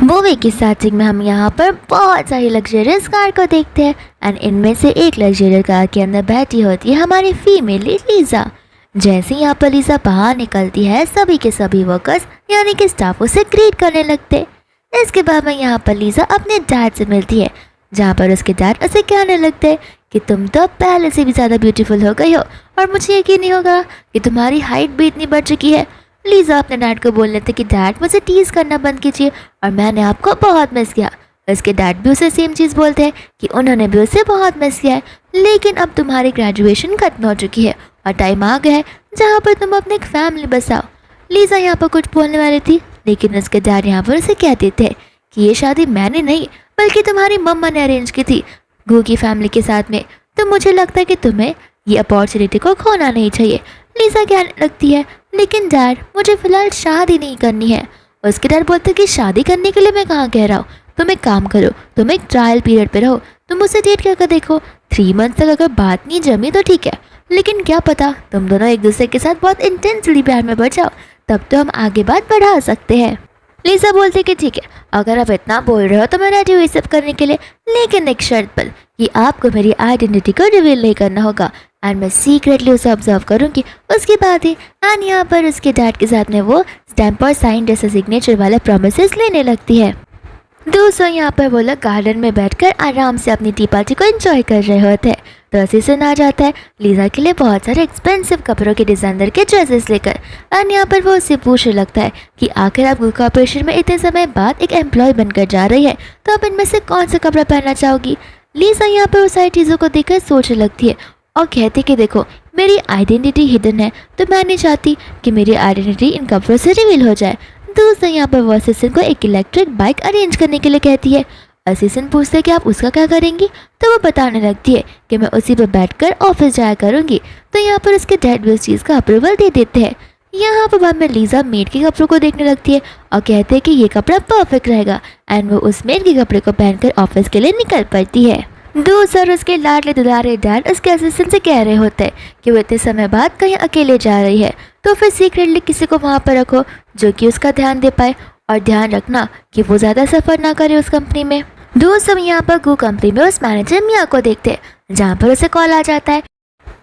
Movie की starting में हम यहाँ पर बहुत सारी लग्जरियस कार को देखते हैं एंड इनमें से एक लग्जरियस कार के अंदर बैठी होती है हमारी फीमेल लीजा। जैसे यहाँ पर लीजा बाहर निकलती है सभी के सभी वर्कर्स यानी कि स्टाफ उसे ग्रीट करने लगते हैं। इसके बाद में यहाँ पर लीजा अपने डैड से मिलती है, जहाँ पर उसके डैड उसे कहने लगते हैं कि तुम तो पहले से भी ज़्यादा ब्यूटीफुल हो गई हो और मुझे यकीन नहीं होगा कि तुम्हारी हाइट भी इतनी बढ़ चुकी है। लीजा अपने डैड को बोल लेते कि डैड मुझे टीज करना बंद कीजिए और मैंने आपको बहुत मिस किया। उसके डैड भी उसे सेम चीज़ बोलते हैं कि उन्होंने भी उसे बहुत मिस किया है, लेकिन अब तुम्हारी ग्रेजुएशन खत्म हो चुकी है और टाइम आ गया है जहाँ पर तुम अपने एक फैमिली बसाओ। लीजा यहाँ पर कुछ बोलने वाली थी, लेकिन उसके डैड यहाँ पर उसे कहते थे कि ये शादी मैंने नहीं बल्कि तुम्हारी मम्मा ने अरेंज की थी गू की फैमिली के साथ में, तो मुझे लगता है कि तुम्हें ये अपॉर्चुनिटी को खोना नहीं चाहिए। लीजा कहने लगती है लेकिन डैड मुझे फ़िलहाल शादी नहीं करनी है। उसके डैड बोलते कि शादी करने के लिए मैं कहाँ कह रहा हूँ, तुम एक काम करो, तुम एक ट्रायल पीरियड पे रहो, तुम उसे डेट करके देखो। 3 मंथ तक अगर बात नहीं जमी तो ठीक है, लेकिन क्या पता तुम दोनों एक दूसरे के साथ बहुत इंटेंसली प्यार में बढ़ जाओ, तब तो हम आगे बात बढ़ा सकते हैं। लीजा बोलती कि ठीक है, अगर आप इतना बोल रहे हो तो मैं रेडी हूँ ये सब करने के लिए, लेकिन एक शर्त पर कि आपको मेरी आइडेंटिटी को रिवील नहीं करना होगा एंड मैं सीक्रेटली उसे ऑब्जर्व करूँगी। उसके बाद ही एंड यहाँ पर उसके डैड के साथ में वो स्टैम्प और साइन जैसे सिग्नेचर वाले प्रोमिसेस लेने लगती है। दोस्तों यहाँ पर वो लोग गार्डन में बैठकर आराम से अपनी टी पार्टी को एंजॉय कर रहे होते हैं। तो असीसन आ जाता है लीजा के लिए बहुत सारे एक्सपेंसिव कपड़ों के डिज़ाइनर के ड्रेसेस लेकर, और यहाँ पर वो उससे पूछने लगता है कि आखिर आप गू कॉर्पोरेशन में इतने समय बाद एक एम्प्लॉय बनकर जा रही है, तो आप इनमें से कौन सा कपड़ा पहनना चाहोगी। लीजा यहाँ पर वो सारी चीज़ों को देखकर सोचने लगती है और कहती कि देखो मेरी आइडेंटिटी हिडन है, तो मैं नहीं चाहती कि मेरी आइडेंटिटी इन कपड़ों से रिवील हो जाए। दोस्तों यहाँ पर वो असिस्टेंट को एक इलेक्ट्रिक बाइक अरेंज करने के लिए कहती है। असिस्टेंट पूछते हैं कि आप उसका क्या करेंगी, तो वो बताने लगती है कि मैं उसी पर बैठकर ऑफिस जाया करूँगी। तो यहाँ पर उसके डैड भी उस चीज़ का अप्रूवल दे देते हैं। यहाँ पर बाद में लीजा मेड के कपड़ों को देखने लगती है और कहते हैं कि ये कपड़ा परफेक्ट रहेगा, एंड वो उस मेड के कपड़े को पहनकर ऑफिस के लिए निकल पड़ती है। दूसर उसके लाडले दुलारे डैड उसके असिस्टेंट से कह रहे होते हैं कि वो इतने समय बाद कहीं अकेले जा रही है, तो फिर सीक्रेटली किसी को वहाँ पर रखो जो कि उसका ध्यान दे पाए, और ध्यान रखना कि वो ज़्यादा सफ़र ना करे उस कंपनी में। दोस्तों यहाँ पर गू कंपनी में उस मैनेजर मिया को देखते हैं, जहाँ पर उसे कॉल आ जाता है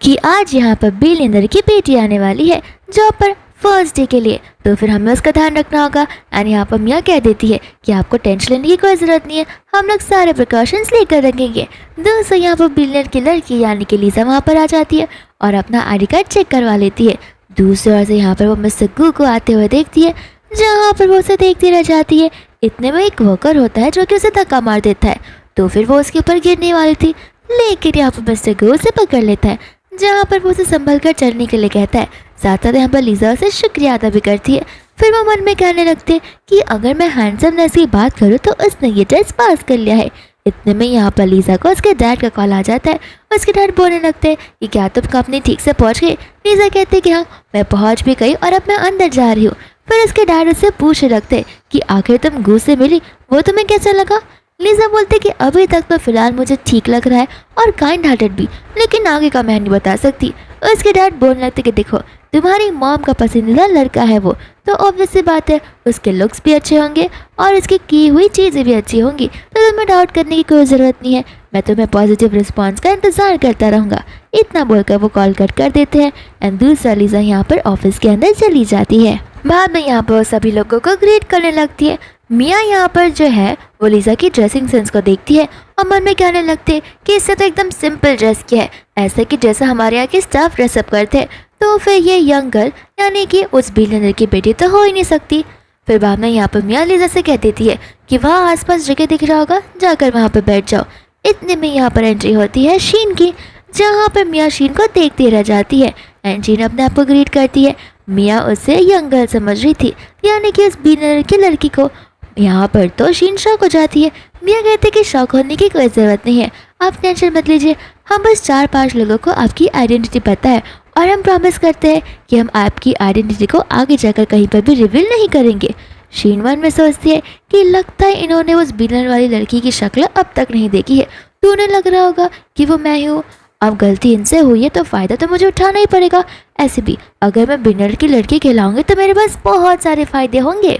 कि आज यहाँ पर बिलियनर की बेटी आने वाली है जॉब पर फर्स्ट डे के लिए, तो फिर हमें उसका ध्यान रखना होगा। एंड यहाँ पर मिया कह देती है कि आपको टेंशन लेने की कोई ज़रूरत नहीं है, हम लोग सारे प्रिकॉशंस लेकर रखेंगे। दोस्तों यहाँ पर बिलियनर की लड़की यानी कि लीजा वहाँ पर आ जाती है और अपना आई कार्ड चेक करवा लेती है। दूसरी ओर से यहाँ पर वो मिस्टर गू को आते हुए देखती है, जहाँ पर वो उसे देखती रह जाती है। इतने में एक वर्कर होता है जो कि उसे धक्का मार देता है, तो फिर वो उसके ऊपर गिरने वाली थी, लेकिन यहाँ पर मिस्टर गू उसे पकड़ लेता है, जहाँ पर वो उसे संभल कर चलने के लिए कहता है। साथ साथ यहाँ पर लीजा से शुक्रिया अदा भी करती है। फिर वो मन में कहने लगते कि अगर मैं हैंडसमनेस की बात करूँ तो उसने ये टेस्ट पास कर लिया है। इतने में यहाँ पर लीजा को उसके डैड का कॉल आ जाता है। उसके डैड बोलने लगते हैं कि क्या तुम कंपनी ठीक से पहुँच गई। लीजा कहते कि हाँ मैं पहुँच भी गई और अब मैं अंदर जा रही हूँ। फिर उसके डैड उससे पूछने लगते कि आखिर तुम गू से मिली, वो तुम्हें कैसा लगा। लीजा बोलते कि अभी तक तो फिलहाल मुझे ठीक लग रहा है और काइंड हार्टेड भी, लेकिन आगे का मैं नहीं बता सकती। उसके डैड बोलने लगते कि देखो तुम्हारी मॉम का पसंदीदा लड़का है वो, तो ऑब्वियस सी बात है उसके लुक्स भी अच्छे होंगे और उसकी की हुई चीज़ें भी अच्छी होंगी, तो तुम्हें डाउट करने की कोई ज़रूरत नहीं है। मैं तुम्हें पॉजिटिव रिस्पांस का इंतज़ार करता रहूँगा। इतना बोलकर वो कॉल कट कर देते हैं एंड दूसरा लीजा यहाँ पर ऑफिस के अंदर चली जाती है। बाद में यहाँ पर सभी लोगों को ग्रीट करने लगती है। मिया यहाँ पर जो है वो लीजा की ड्रेसिंग सेंस को देखती है और मन में कहने लगते कि इससे तो एकदम सिंपल ड्रेस किया है, ऐसे कि जैसा हमारे यहाँ के स्टाफ ड्रेसअप करते हैं, तो फिर ये यंग गर्ल यानी कि उस बिलियनर की बेटी तो हो ही नहीं सकती। फिर बाद में यहाँ पर मिया लीजा से कह देती है कि वहाँ आसपास जगह दिख रहा होगा, जाकर वहाँ पर बैठ जाओ। इतने में यहाँ पर एंट्री होती है शीन की, जहाँ पर मिया शीन को देखती रह जाती है एंड शीन अपने आप को ग्रीट करती है। मिया उसे यंग गर्ल समझ रही थी, यानी कि उस बिलियनर की लड़की को। यहाँ पर तो शीन शॉक हो जाती है। मिया कहते कि शॉक होने की कोई ज़रूरत नहीं है, आप टेंशन मत लीजिए, हम बस 4-5 लोगों को आपकी आइडेंटिटी पता है और हम प्रॉमिस करते हैं कि हम आपकी आइडेंटिटी को आगे जाकर कहीं पर भी रिवील नहीं करेंगे। शीन मन में सोचती है कि लगता है इन्होंने उस बिलियनर वाली लड़की की शक्ल अब तक नहीं देखी है, तो उन्हें लग रहा होगा कि वो मैं ही हूँ। अब गलती इनसे हुई है तो फ़ायदा तो मुझे उठाना ही पड़ेगा। ऐसे भी अगर मैं बिलियनर की लड़की कहलाऊंगी तो मेरे पास बहुत सारे फ़ायदे होंगे।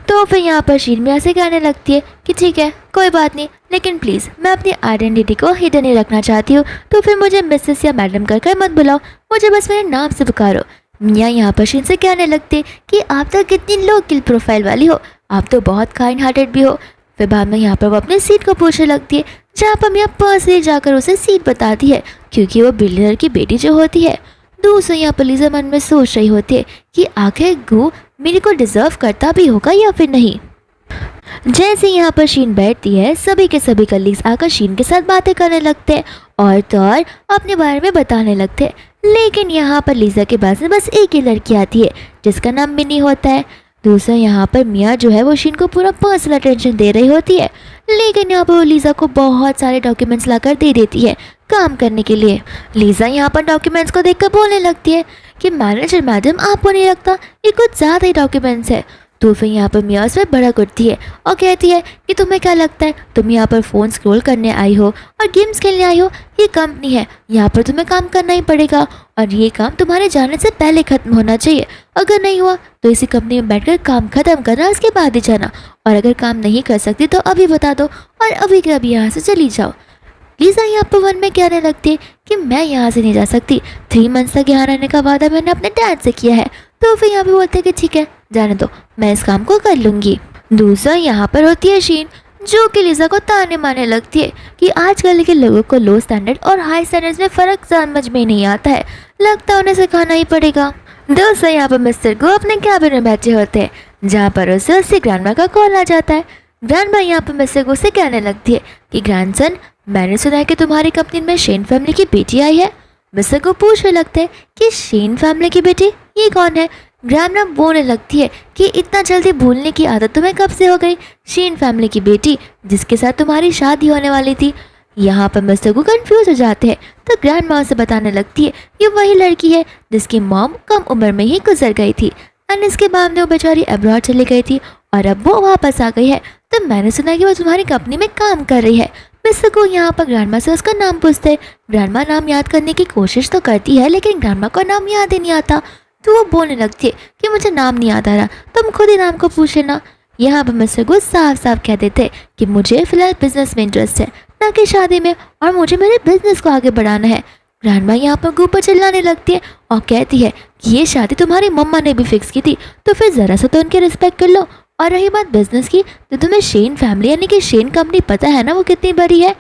तो फिर यहाँ पर शीन मिया से कहने लगती है कि ठीक है कोई बात नहीं, लेकिन प्लीज़ मैं अपनी आइडेंटिटी को हिडन ही रखना चाहती हूँ, तो फिर मुझे मिसेस या मैडम कर मत बुलाओ, मुझे बस मेरे नाम से पुकारो। मिया यहाँ पर शीन से कहने लगते कि आप तो कितनी लो किल प्रोफाइल वाली हो, आप तो बहुत काइंड हार्टेड भी हो। फिर बाद में यहाँ पर वो अपनी सीट को पूछने लगती है, जहाँ पर मिया पर्सनली जाकर उसे सीट बताती है, क्योंकि वो बिलियनर की बेटी जो होती है। दूसरा यहाँ पर लीजा मन में सोच रही होती है कि आखिर गु मेरे को डिजर्व करता भी होगा या फिर नहीं। जैसे यहाँ पर शीन बैठती है, सभी के सभी कलीग्स आकर शीन के साथ बातें करने लगते हैं और तो और अपने बारे में बताने लगते हैं। लेकिन यहाँ पर लीजा के पास में बस एक ही लड़की आती है जिसका नाम मिनी होता है। दूसरा यहाँ पर मिया जो है वो शीन को पूरा पर्सनल अटेंशन दे रही होती है, लेकिन यहाँ पर वो लीजा को बहुत सारे डॉक्यूमेंट्स लाकर दे देती है काम करने के लिए। लीजा यहाँ पर डॉक्यूमेंट्स को देखकर बोलने लगती है कि मैनेजर मैडम आपको नहीं लगता ये कुछ ज़्यादा ही डॉक्यूमेंट्स है। तो फिर यहाँ पर मिया उसमें भड़क उठती है और कहती है कि तुम्हें क्या लगता है, तुम यहाँ पर फ़ोन स्क्रॉल करने आई हो और गेम्स खेलने आई हो, ये कंपनी है, यहाँ पर तुम्हें काम करना ही पड़ेगा और ये काम तुम्हारे जाने से पहले ख़त्म होना चाहिए। अगर नहीं हुआ तो इसी कंपनी में बैठकर काम ख़त्म करना, उसके बाद ही जाना, और अगर काम नहीं कर सकती तो अभी बता दो और अभी के अभी यहाँ से चली जाओ। लीजा यहाँ पर मन में कहने लगती है कि मैं यहाँ से नहीं जा सकती, 3 मंथ्स तक यहाँ रहने का वादा मैंने अपने डैड से किया है। तो फिर यहाँ पे बोलते हैं कि ठीक है जाने दो, मैं इस काम को कर लूँगी। दूसरा यहाँ पर होती है शीन, जो कि लीजा को ताने मारने लगती है कि आजकल के लोगों को लो स्टैंडर्ड और हाई स्टैंडर्ड्स में फ़र्क समझ में नहीं आता है, लगता है उन्हें सिखाना ही पड़ेगा। दोस्तों यहाँ पर मिस्टर गो अपने कैबिन में बैठे होते हैं, जहाँ पर उसे उससे ग्रैंडमा का कॉल आ जाता है। ग्रैंडमा यहाँ पर मिस्टर गो से कहने लगती है कि ग्रैंडसन, मैंने सुना है कि तुम्हारी कंपनी में शेन फैमिली की बेटी आई है। मिस्टर को पूछने लगते हैं कि शेन फैमिली की बेटी ये कौन है। ग्रैंडमा बोलने लगती है कि इतना जल्दी भूलने की आदत तुम्हें कब से हो गई, शेन फैमिली की बेटी जिसके साथ तुम्हारी शादी होने वाली थी। यहाँ पर मिस्टर को कंफ्यूज हो जाते हैं, तो ग्रैंडमा उसे बताने लगती है ये वही लड़की है जिसकी मॉम कम उम्र में ही गुजर गई थी और इसके बाद में वो बेचारी अब्रॉड चली गई थी और अब वो वापस आ गई है, तो मैंने सुना कि वो तुम्हारी कंपनी में काम कर रही है। मिस्टर को यहाँ पर ग्रैंडमा से उसका नाम पूछते हैं। ग्रैंडमा नाम याद करने की कोशिश तो करती है, लेकिन ग्रैंडमा को नाम याद ही नहीं आता, तो वो बोलने लगती है कि मुझे नाम नहीं याद आ रहा, तुम खुद ही नाम को पूछ लेना। यहाँ पर मिस्टर को साफ साफ कह देते कि मुझे फिलहाल बिजनेस में इंटरेस्ट है, ना कि शादी में, और मुझे मेरे बिजनेस को आगे बढ़ाना है। ग्रैंडमा यहाँ पर गु पर चिल्लाने लगती है और कहती है कि ये शादी तुम्हारी मम्मा ने भी फिक्स की थी, तो फिर ज़रा सा तो उनकी रिस्पेक्ट कर लो। और रही बात बिजनेस की, तो तुम्हें शेन फैमिली यानी कि शेन कंपनी पता है ना वो कितनी बड़ी है,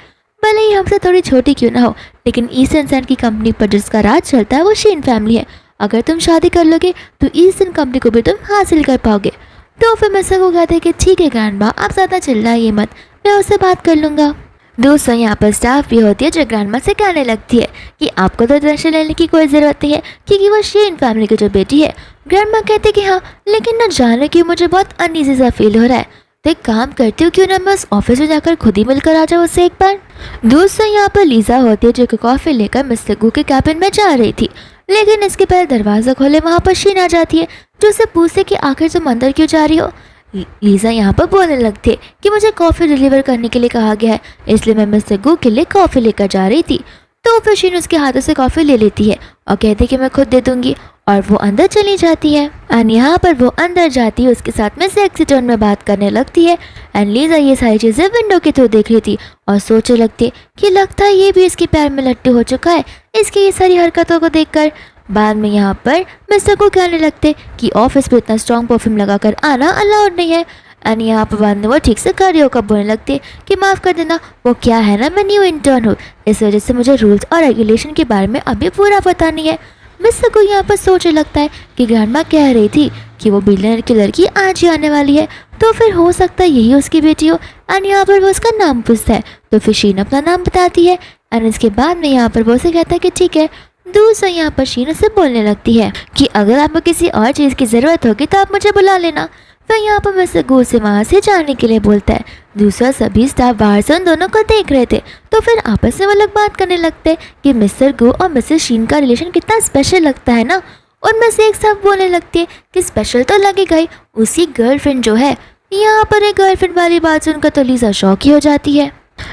भले ही हमसे थोड़ी छोटी क्यों ना हो, लेकिन ईस्टर्न सैंड की कंपनी पर जिसका राज चलता है वो शेन फैमिली है। अगर तुम शादी कर लोगे तो ईस्टर्न कंपनी को भी तुम हासिल कर पाओगे। तो फिर मिस्टर को कहते हैं कि ठीक है ग्रैंडमा, आप ज़्यादा चिल्लाइए मत, मैं उससे बात कर लूँगा। दोस्तों यहाँ पर स्टाफ भी होती है जो ग्रैंडमा से कहने लगती है कि आपको तो टेंशन लेने की कोई ज़रूरत नहीं है, क्योंकि वो शेन फैमिली की जो बेटी है। ग्रैंडमा कहते कि हाँ, लेकिन न जाने कि मुझे बहुत अनईजी सा फील हो रहा है, तो एक काम करती हूँ, क्यों ना मैं उस ऑफिस में जाकर खुद ही मिलकर आ जाऊँ उससे एक बार। दोस्तों यहाँ पर लीजा होती है जो कि कॉफ़ी लेकर मिस्टर गु के कैबिन में जा रही थी, लेकिन इसके पहले दरवाज़ा खोले वहाँ पर शीन आ जाती है, जो उसे पूछते कि आखिर तुम अंदर क्यों जा रही हो। लीजा यहाँ पर बोलने लगती है कि मुझे कॉफ़ी डिलीवर करने के लिए कहा गया है, इसलिए मैं मिस्टर गु के लिए कॉफ़ी लेकर जा रही थी। तो फिर शीन उसके हाथों से कॉफ़ी ले लेती है और कहती है कि मैं खुद दे दूँगी, और वो अंदर चली जाती है। एंड यहाँ पर वो अंदर जाती है, उसके साथ में सेक्सी टोन में बात करने लगती है। एंड लीजा ये सारी चीज़ें विंडो के थ्रू देख रही थी और सोचने लगती है कि लगता है ये भी इसके पैर में लट्टू हो चुका है इसकी ये सारी हरकतों को देखकर। बाद में यहाँ पर मिस्टर को कहने लगते कि ऑफिस में इतना स्ट्रॉन्ग परफ्यूम लगाकर आना अलाउड नहीं है। एंड यहाँ पर बाद में वो ठीक से खड़ी होकर बोलने लगती है कि माफ़ कर देना, वो क्या है ना, मैं न्यू इंटर्न हूँ, इस वजह से मुझे रूल्स और रेगुलेशन के बारे में अभी पूरा पता नहीं है। मिस्टर को यहाँ पर सोचने लगता है कि ग्रैंडमा कह रही थी कि वो बिलियनर की लड़की आज ही आने वाली है, तो फिर हो सकता है यही उसकी बेटी हो। एंड यहाँ पर वो उसका नाम पूछता है, तो फिर शीन अपना नाम बताती है। एंड इसके बाद में यहाँ पर वो उसे कहता है कि ठीक है। दूसरा यहाँ पर शीन से बोलने लगती है कि अगर आपको किसी और चीज़ की ज़रूरत होगी तो आप मुझे बुला लेना। फिर यहाँ पर मिस्टर गो से वहाँ से जाने के लिए बोलता है। दूसरा सभी स्टाफ बाहर से उन दोनों को देख रहे थे, तो फिर आपस में वो लोग बात करने लगते कि मिस्टर गो और मिसेस शीन का रिलेशन कितना स्पेशल लगता है ना। उनमें से एक स्टाफ बोलने लगती है कि स्पेशल तो लगेगा ही, उसकी गर्लफ्रेंड जो है। यहाँ पर एक गर्लफ्रेंड वाली बात सुनकर तो लीजा शॉक ही हो जाती है।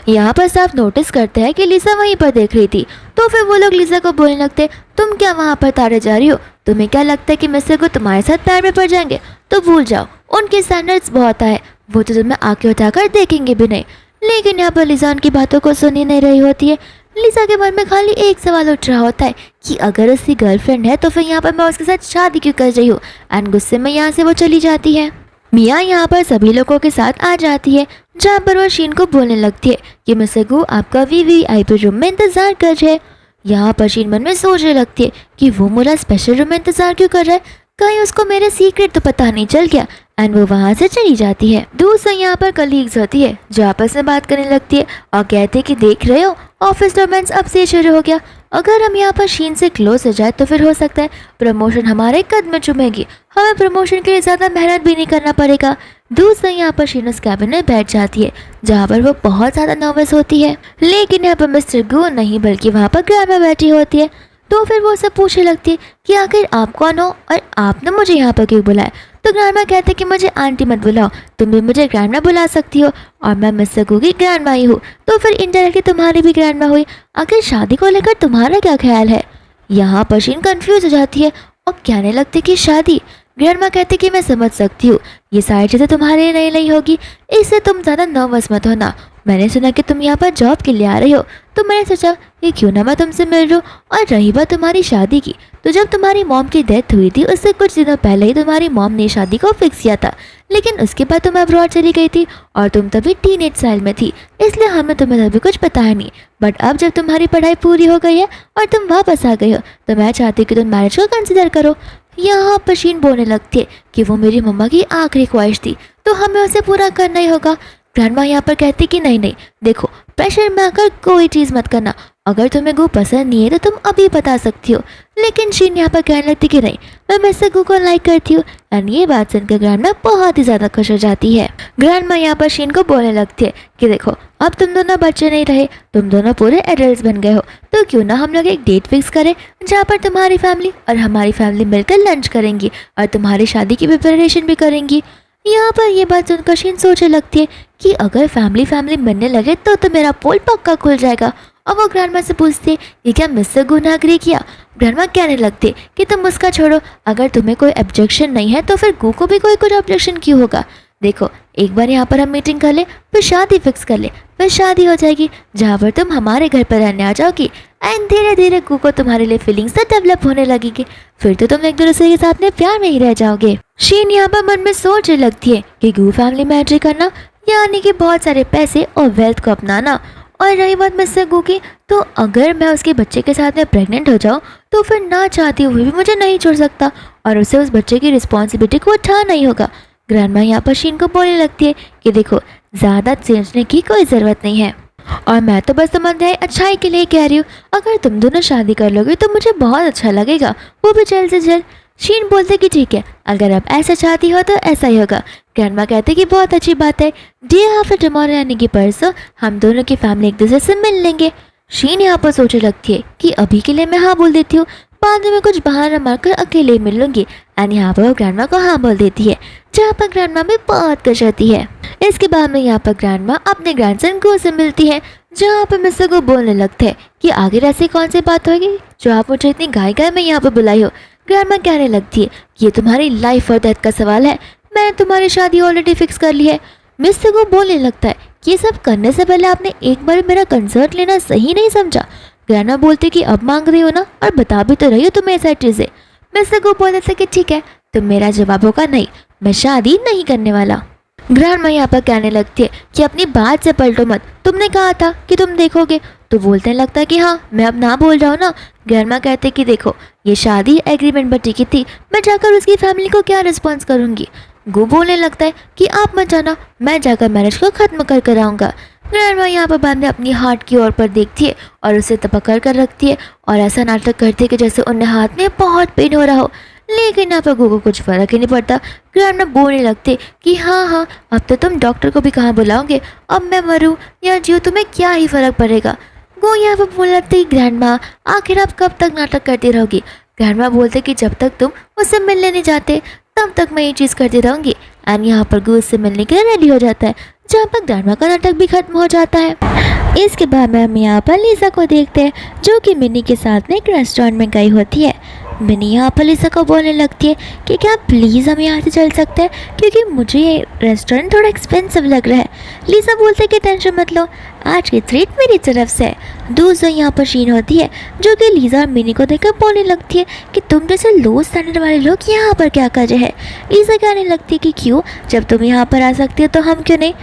यहाँ पर साफ नोटिस करते हैं कि लीजा वहीं पर देख रही थी, तो फिर वो लोग लीजा को बोलने लगते तुम क्या वहाँ पर तारे जा रही हो, तुम्हें क्या लगता है कि मिस्टर को तुम्हारे साथ पैर में पड़ जाएंगे, तो भूल जाओ, उनके स्टैंडर्ड्स बहुत आए, वो तो तुम्हें आंखें उठाकर देखेंगे भी नहीं। लेकिन यहाँ पर लिजा उनकी बातों को सुन ही नहीं रही होती है। लिजा के मन में खाली एक सवाल उठ रहा होता है कि अगर उसकी गर्लफ्रेंड है तो फिर यहाँ पर मैं उसके साथ शादी क्यों कर रही हूँ। एंड गुस्से में यहाँ से वो चली जाती है। मिया यहाँ पर सभी लोगों के साथ आ जाती है, जहाँ पर वो शीन को बोलने लगती है कि मिस्टर गू आपका वीवीआईपी रूम में इंतजार कर रहे हैं। यहाँ पर शीन मन में सोचने लगती है कि वो मेरा स्पेशल रूम में इंतजार क्यों कर रहा है, कहीं उसको मेरे सीक्रेट तो पता नहीं चल गया। एंड वो वहाँ से चली जाती है। दूसरा यहाँ पर कलीग्स होती है जो आपस में बात करने लगती है और कहते हैं कि देख रहे हो ऑफिस रोमांस अब से शुरू हो गया। अगर हम यहाँ पर शीन से क्लोज हो जाए तो फिर हो सकता है प्रमोशन हमारे कद में चुमेगी, हमें प्रमोशन के लिए ज़्यादा मेहनत भी नहीं करना पड़ेगा। दूसरा यहाँ पर शीन उस कैबिन में बैठ जाती है जहाँ पर वो बहुत ज़्यादा नर्वस होती है। लेकिन यहाँ पर मिस्टर गू नहीं बल्कि वहाँ पर ग्रैंडमा बैठी होती है। तो फिर वो सब पूछने लगती है कि आखिर आप कौन हो और आपने मुझे यहाँ पर क्यों बुलाया। तो ग्रैंडमा कहते हैं कि मुझे आंटी मत बुलाओ, तुम भी मुझे ग्रैंडमा बुला सकती हो और मैं मिस्टर गू की ग्रैंडमा ही हूँ, तो फिर इनडायरेक्टली तुम्हारी भी ग्रैंडमा हुई। आखिर शादी को लेकर तुम्हारा क्या ख्याल है। यहाँ पर शीन कंफ्यूज हो जाती है और कहने लगती कि शादी। ग्रैंडमा कहते कि मैं समझ सकती हूँ ये सारी चीज़ें तुम्हारे लिए नहीं होगी, इससे तुम ज़्यादा नर्वस मत होना। मैंने सुना कि तुम यहाँ पर जॉब के लिए आ रही हो, तो मैंने सोचा कि क्यों ना मैं तुमसे मिल लूँ। और रही बात तुम्हारी शादी की, तो जब तुम्हारी मॉम की डेथ हुई थी उससे कुछ दिनों पहले ही तुम्हारी मॉम ने शादी को फिक्स किया था, लेकिन उसके बाद तुम अब्रॉड चली गई थी और तुम तभी टीनेज स्टाइल में थी, इसलिए हमें तुम्हें तभी कुछ बताया नहीं। बट अब जब तुम्हारी पढ़ाई पूरी हो गई है और तुम वापस आ गई हो तो मैं चाहती हूँ कि तुम मैरिज को कंसिडर करो। यहाँ पर शीन बोलने लगती है कि वो मेरी मम्मा की आखिरी ख्वाहिश थी, तो हमें उसे पूरा करना ही होगा। ग्रैंडमा यहाँ पर कहती कि नहीं देखो, प्रेशर में आकर कोई चीज़ मत करना, अगर तुम्हें गू पसंद नहीं है तो तुम अभी बता सकती हो। लेकिन शीन यहाँ पर कहने लगती कि नहीं, मैं मिस्टर गू को लाइक करती हूँ। एंड ये बात सुनकर ग्रैंडमा बहुत ही ज़्यादा खुश हो जाती है। ग्रैंडमा यहाँ पर शीन को बोलने लगती है कि देखो अब तुम दोनों बच्चे नहीं रहे, तुम दोनों पूरे एडल्ट्स बन गए हो, तो क्यों ना हम लोग एक डेट फिक्स करें जहाँ पर तुम्हारी फैमिली और हमारी फैमिली मिलकर लंच करेंगी और तुम्हारी शादी की प्रिपरेशन भी करेंगी। यहाँ पर ये बात सुनकर शीन सोचने लगती है कि अगर फैमिली बनने लगे तो मेरा पोल पक्का खुल जाएगा। और वो ग्रैंडमा से पूछती है कि क्या मिस्टर गू ने एग्री किया। ग्रैंडमा कहने लगते कि तुम उसका छोड़ो, अगर तुम्हें कोई ऑब्जेक्शन नहीं है तो फिर गू को भी कोई कुछ ऑब्जेक्शन क्यों होगा। देखो एक बार यहाँ पर हम मीटिंग कर ले, फिर शादी फिक्स कर ले, फिर शादी हो जाएगी जहाँ पर तुम हमारे घर पर रहने आ जाओगी। एंड धीरे धीरे गू को तुम्हारे लिए फीलिंग्स तो डेवलप होने लगेगी, फिर तो तुम एक दूसरे के साथ में प्यार में ही रह जाओगे। शीन यहाँ पर मन में सोचने लगती है कि गू फैमिली में एंट्री करना यानी कि बहुत सारे पैसे और वेल्थ को अपनाना। और रही बात मिस्टर गू की, तो अगर मैं उसके बच्चे के साथ में प्रेग्नेंट हो जाऊँ तो फिर ना चाहती हुई भी मुझे नहीं छोड़ सकता और उसे उस बच्चे की रिस्पॉन्सिबिलिटी को उठाना ही होगा। ग्रैंडमा यहाँ पर शीन को बोलने लगती है कि देखो ज़्यादा सोचने की कोई ज़रूरत नहीं है और मैं तो बस तुम्हारे अच्छाई के लिए कह रही हूँ। अगर तुम दोनों शादी कर लोगे तो मुझे बहुत अच्छा लगेगा, वो भी जल्द से जल्द। शीन बोलते कि ठीक है, अगर आप ऐसा चाहती हो तो ऐसा ही होगा। ग्रैंडमा कहते कि बहुत अच्छी बात है, डे आफ्टर टुमारो यानी कि परसों हम दोनों की फैमिली एक दूसरे से मिल लेंगे। शीन यहाँ पर सोचने लगती है कि अभी के लिए मैं हाँ बोल देती हूँ, बाद में कुछ बहाना मारकर अकेले मिल लूंगी। एंड यहाँ पर वो ग्रैंडमा को हाँ बोल देती है, जहाँ पर ग्रैंडमा भी बहुत खुश होती है। इसके बाद में यहाँ पर ग्रैंडमा अपने ग्रैंडसन गू से मिलती है, जहाँ पर मिस्टर गू बोलने लगते हैं कि आगे ऐसी कौन सी बात होगी जो आप मुझे इतनी गाय में यहाँ पर बुलाई हो। ग्रैंडमा कहने लगती है कि ये तुम्हारी लाइफ और डेथ का सवाल है, मैंने तुम्हारी शादी ऑलरेडी फिक्स कर ली है। मिस्टर गू बोलने लगता है कि ये सब करने से पहले आपने एक बार मेरा कंसर्ट लेना सही नहीं समझा। ग्रैंडमा बोलती कि अब मांग रही हो ना, और बता भी तो रही हो तुम्हें ऐसा चीज़ें। मिस्टर गू बोलते थे कि ठीक है, तो मेरा जवाब होगा नहीं, मैं शादी नहीं करने वाला। ग्रैंडमा यहाँ पर कहने लगती है कि अपनी बात से पलटो मत, तुमने कहा था कि तुम देखोगे। तो बोलने लगता है कि हाँ मैं अब ना बोल रहा हूँ ना। ग्रैंडमा कहते कि देखो ये शादी एग्रीमेंट पर टिकी थी, मैं जाकर उसकी फैमिली को क्या रिस्पॉन्स करूँगी। गू बोलने लगता है कि आप मत जाना, मैं जाकर मैरिज को ख़त्म कर कर आऊँगा। ग्रैंडमा यहाँ पर बाद में अपनी हार्ट की ओर पर देखती है और उसे पकड़ कर रखती है और ऐसा नाटक करती है कि जैसे उन्हें हाथ में बहुत पेन हो रहा हो। लेकिन यहाँ पर गू को कुछ फ़र्क ही नहीं पड़ता। ग्रैंडमा बोलने लगते कि हाँ अब तो तुम डॉक्टर को भी कहाँ बुलाओगे, अब मैं मरूँ या जियो तुम्हें क्या ही फ़र्क पड़ेगा। गू यहाँ पर बोलने लगते कि ग्रैंडमा आखिर आप कब तक नाटक करती रहोगी। ग्रैंडमा बोलते कि जब तक तुम उससे मिलने नहीं जाते तब तक मैं ये चीज़ करती रहूँगी। एंड यहाँ पर गू उससे मिलने के लिए रेडी हो जाता है, जहाँ पर ग्रैंडमा का नाटक भी खत्म हो जाता है। इसके बाद में हम यहाँ पर लीजा को देखते हैं, जो कि मिनी के साथ में एक रेस्टोरेंट में गई होती है। मिनी यहाँ पर लीसा को बोलने लगती है कि क्या प्लीज़ हम यहाँ से चल सकते हैं, क्योंकि मुझे ये रेस्टोरेंट थोड़ा एक्सपेंसिव लग रहा है। लीसा बोलते है कि टेंशन मत लो, आज की ट्रीट मेरी तरफ से है। दूसरी यहाँ पर शीन होती है जो कि लीसा और मिनी को देखकर बोलने लगती है कि तुम जैसे लो स्टैंडर्ड वाले लोग यहाँ पर क्या कर रहे हैं। लीसा कहने लगती है कि क्यों, जब तुम यहाँ पर आ सकती हो तो हम क्यों नहीं।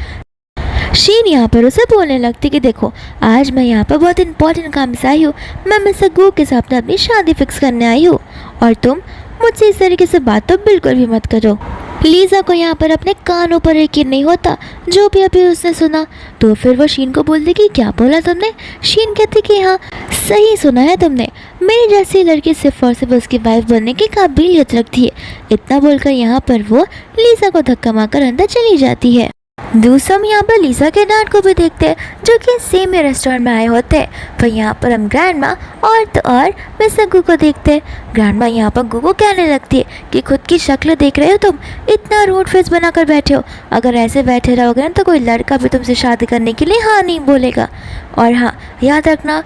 शीन यहाँ पर उसे बोलने लगती कि देखो, आज मैं यहाँ पर बहुत इंपॉर्टेंट काम से आई हूँ। मैं मिस्टर गू के साथ अपनी शादी फिक्स करने आई हूँ और तुम मुझसे इस तरीके से बात तो बिल्कुल भी मत करो। लीजा को यहाँ पर अपने कानों पर यकीन नहीं होता जो भी अभी उसने सुना। तो फिर वो शीन को बोलती कि क्या बोला तुमने। शीन कहती कि हाँ, सही सुना है तुमने, मेरी जैसी लड़की सिर्फ और सिर्फ उसकी वाइफ बनने की काबिलियत रखती है। इतना बोलकर यहाँ पर वो लीजा को धक्का मारकर अंदर चली जाती है। दूसरा हम यहाँ पर लीसा के डैड को भी देखते हैं जो कि सेम ही रेस्टोरेंट में आए होते हैं। फिर यहाँ पर हम ग्रैंडमा और मिस्टर गू को देखते हैं। ग्रैंडमा यहाँ पर गू को कहने लगती है कि खुद की शक्ल देख रहे हो तुम, इतना रूड फेस बनाकर बैठे हो। अगर ऐसे बैठे रहोगे ना तो कोई लड़का भी तुमसे शादी करने के लिए हाँ नहीं बोलेगा। और हाँ, याद रखना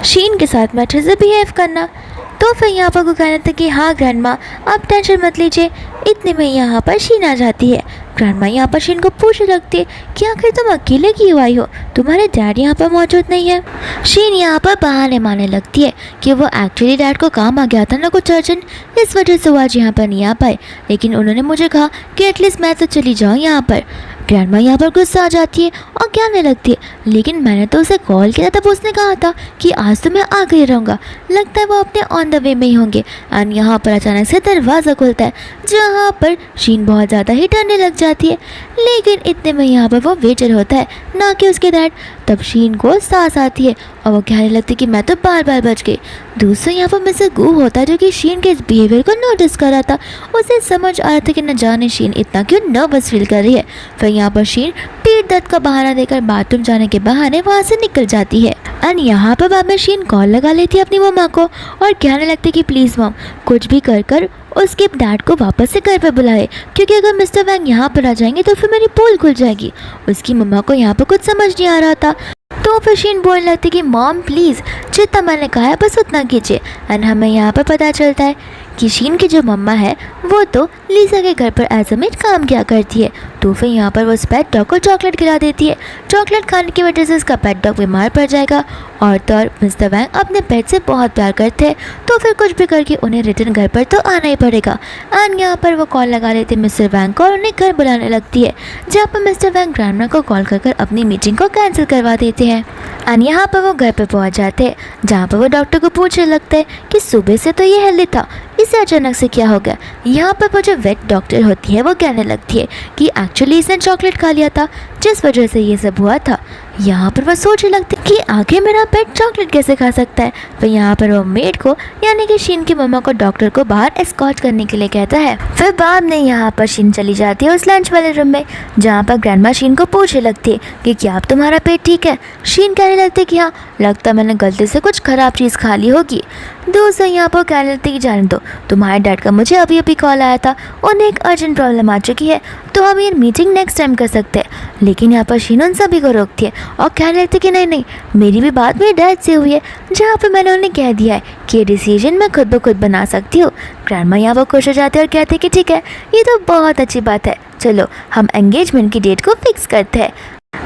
शीन के साथ में अच्छे से बिहेव करना। तो फिर यहाँ पर को कहना था कि हाँ ग्रैंडमा, आप टेंशन मत लीजिए। इतने में यहाँ पर शीन आ जाती है। ग्रैंडमा यहाँ पर शीन को पूछने लगती है कि आखिर तुम अकेले क्यों आई हो, तुम्हारे डैड यहाँ पर मौजूद नहीं है। शीन यहाँ पर बहाने मारने लगती है कि वो एक्चुअली डैड को काम आ गया था ना कुछ अर्जेंट, इस वजह से वो आज यहाँ पर नहीं आ पाए। लेकिन उन्होंने मुझे कहा कि एटलीस्ट मैं तो चली जाऊँ यहाँ पर। ग्रैंडमा यहाँ पर गुस्सा आ जाती है और कहने लगती है, लेकिन मैंने तो उसे कॉल किया तब उसने कहा था कि आज तो मैं आ गई रहूँगा। लगता है वो अपने ऑन द वे में ही होंगे। एंड यहाँ पर अचानक से दरवाज़ा खुलता है जहाँ पर शीन बहुत ज़्यादा ही डरने लग जाती है। लेकिन इतने में यहाँ पर वो वेटर होता है, ना कि उसके डैड। तब शीन को सांस आती है और वो कहने लगती है कि मैं तो बार बार बच गई। दूसरा यहाँ पर मिस्टर गू होता है जो कि शीन के इस बिहेवियर को नोटिस कर रहा था। उसे समझ आ रहा था कि न जाने शीन इतना क्यों नर्वस फील कर रही है। फिर यहाँ पर शीन पेट दर्द का बहाना देकर बाथरूम जाने के बहाने वहाँ से निकल जाती है। एंड यहाँ पर बाद में शीन कॉल लगा लेती है अपनी मम्मा को और कहने लगती है कि प्लीज़ मॉम, कुछ भी कर उसके डैड को वापस से घर पर बुलाए, क्योंकि अगर मिस्टर वैंग यहाँ पर आ जाएंगे तो फिर मेरी पोल खुल जाएगी। उसकी मम्मा को यहाँ पर कुछ समझ नहीं आ रहा था। तो फिर शीन बोलने लगती कि मॉम प्लीज़, जितना मैंने कहा है बस उतना कीजिए। एंड हमें यहाँ पर पता चलता है कि शीन की जो मम्मा है वो तो लीसा के घर पर एज अ मेड काम किया करती है। तो फिर यहाँ पर वो उस पेट डॉग को चॉकलेट खिला देती है। चॉकलेट खाने की वजह से उसका पेट डॉग बीमार पड़ जाएगा। और तो और मिस्टर वैंग अपने पेट से बहुत प्यार करते हैं, तो फिर कुछ भी करके उन्हें रिटर्न घर पर तो आना ही पड़ेगा। एंड यहाँ पर वो कॉल लगा लेते मिस्टर वैंग को और उन्हें घर बुलाने लगती है, जहाँ पर मिस्टर वैंग ग्रैंडमा को कॉल कर अपनी मीटिंग को कैंसिल करवा देते हैं। एंड यहाँ पर वो घर पर पहुँच जाते हैं, जहाँ पर वो डॉक्टर को पूछने लगते हैं कि सुबह से तो ये हेल्दी था, इसे अचानक से क्या हो गया। यहाँ पर वो जो वेट डॉक्टर होती है वो कहने लगती है कि एक्चुअली इसने चॉकलेट खा लिया था जिस वजह से ये सब हुआ था। यहाँ पर वह सोचने लगती है कि आखिर मेरा पेट चॉकलेट कैसे खा सकता है। फिर यहाँ पर वो मेड को यानी कि शीन की मम्मा को डॉक्टर को बाहर एस्कॉर्ट करने के लिए कहता है। फिर बाद में यहाँ पर शीन चली जाती है उस लंच वाले रूम में, जहाँ पर ग्रैंडमा शीन को पूछने लगती है कि क्या अब तुम्हारा पेट ठीक है। शीन कहने लगती है कि हाँ, लगता है मैंने गलती से कुछ ख़राब चीज़ खा ली होगी। दोस्तों यहाँ पर कहने लगती है कि जाने दो, तुम्हारे डैड का मुझे अभी अभी कॉल आया था, उन्हें एक अर्जेंट प्रॉब्लम आ चुकी है, तो हम ये मीटिंग नेक्स्ट टाइम कर सकते हैं। लेकिन यहाँ पर शीन उन सभी को रोकती है और कहने लगती है कि नहीं, मेरी भी बात मेरे डैड से हुई है, जहाँ पर मैंने उन्हें कह दिया है कि ये डिसीजन मैं खुद ब खुद बना सकती हूँ। ग्रैंडमा यहाँ पर खुश हो जाती है और कहते हैं कि ठीक है, ये तो बहुत अच्छी बात है, चलो हम एंगेजमेंट की डेट को फिक्स करते हैं।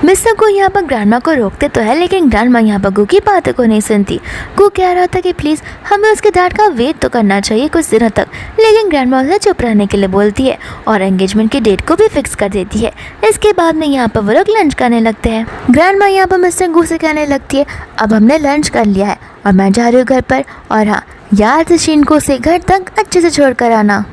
मिस्टर गू यहाँ पर ग्रैंडमा को रोकते तो है, लेकिन ग्रैंडमा यहाँ पर गू की बातों को नहीं सुनती। गू कह रहा था कि प्लीज़ हमें उसके डैड का वेट तो करना चाहिए कुछ दिनों तक, लेकिन ग्रैंडमा उसे चुप रहने के लिए बोलती है और एंगेजमेंट की डेट को भी फिक्स कर देती है। इसके बाद में यहाँ पर वो लोग लंच करने लगते हैं। ग्रैंडमा यहाँ पर मिस्टर गू से कहने लगती है, अब हमने लंच कर लिया है और मैं जा रही हूँ घर पर, और हाँ, याद से शीन को उसे घर तक अच्छे से छोड़ कर आना।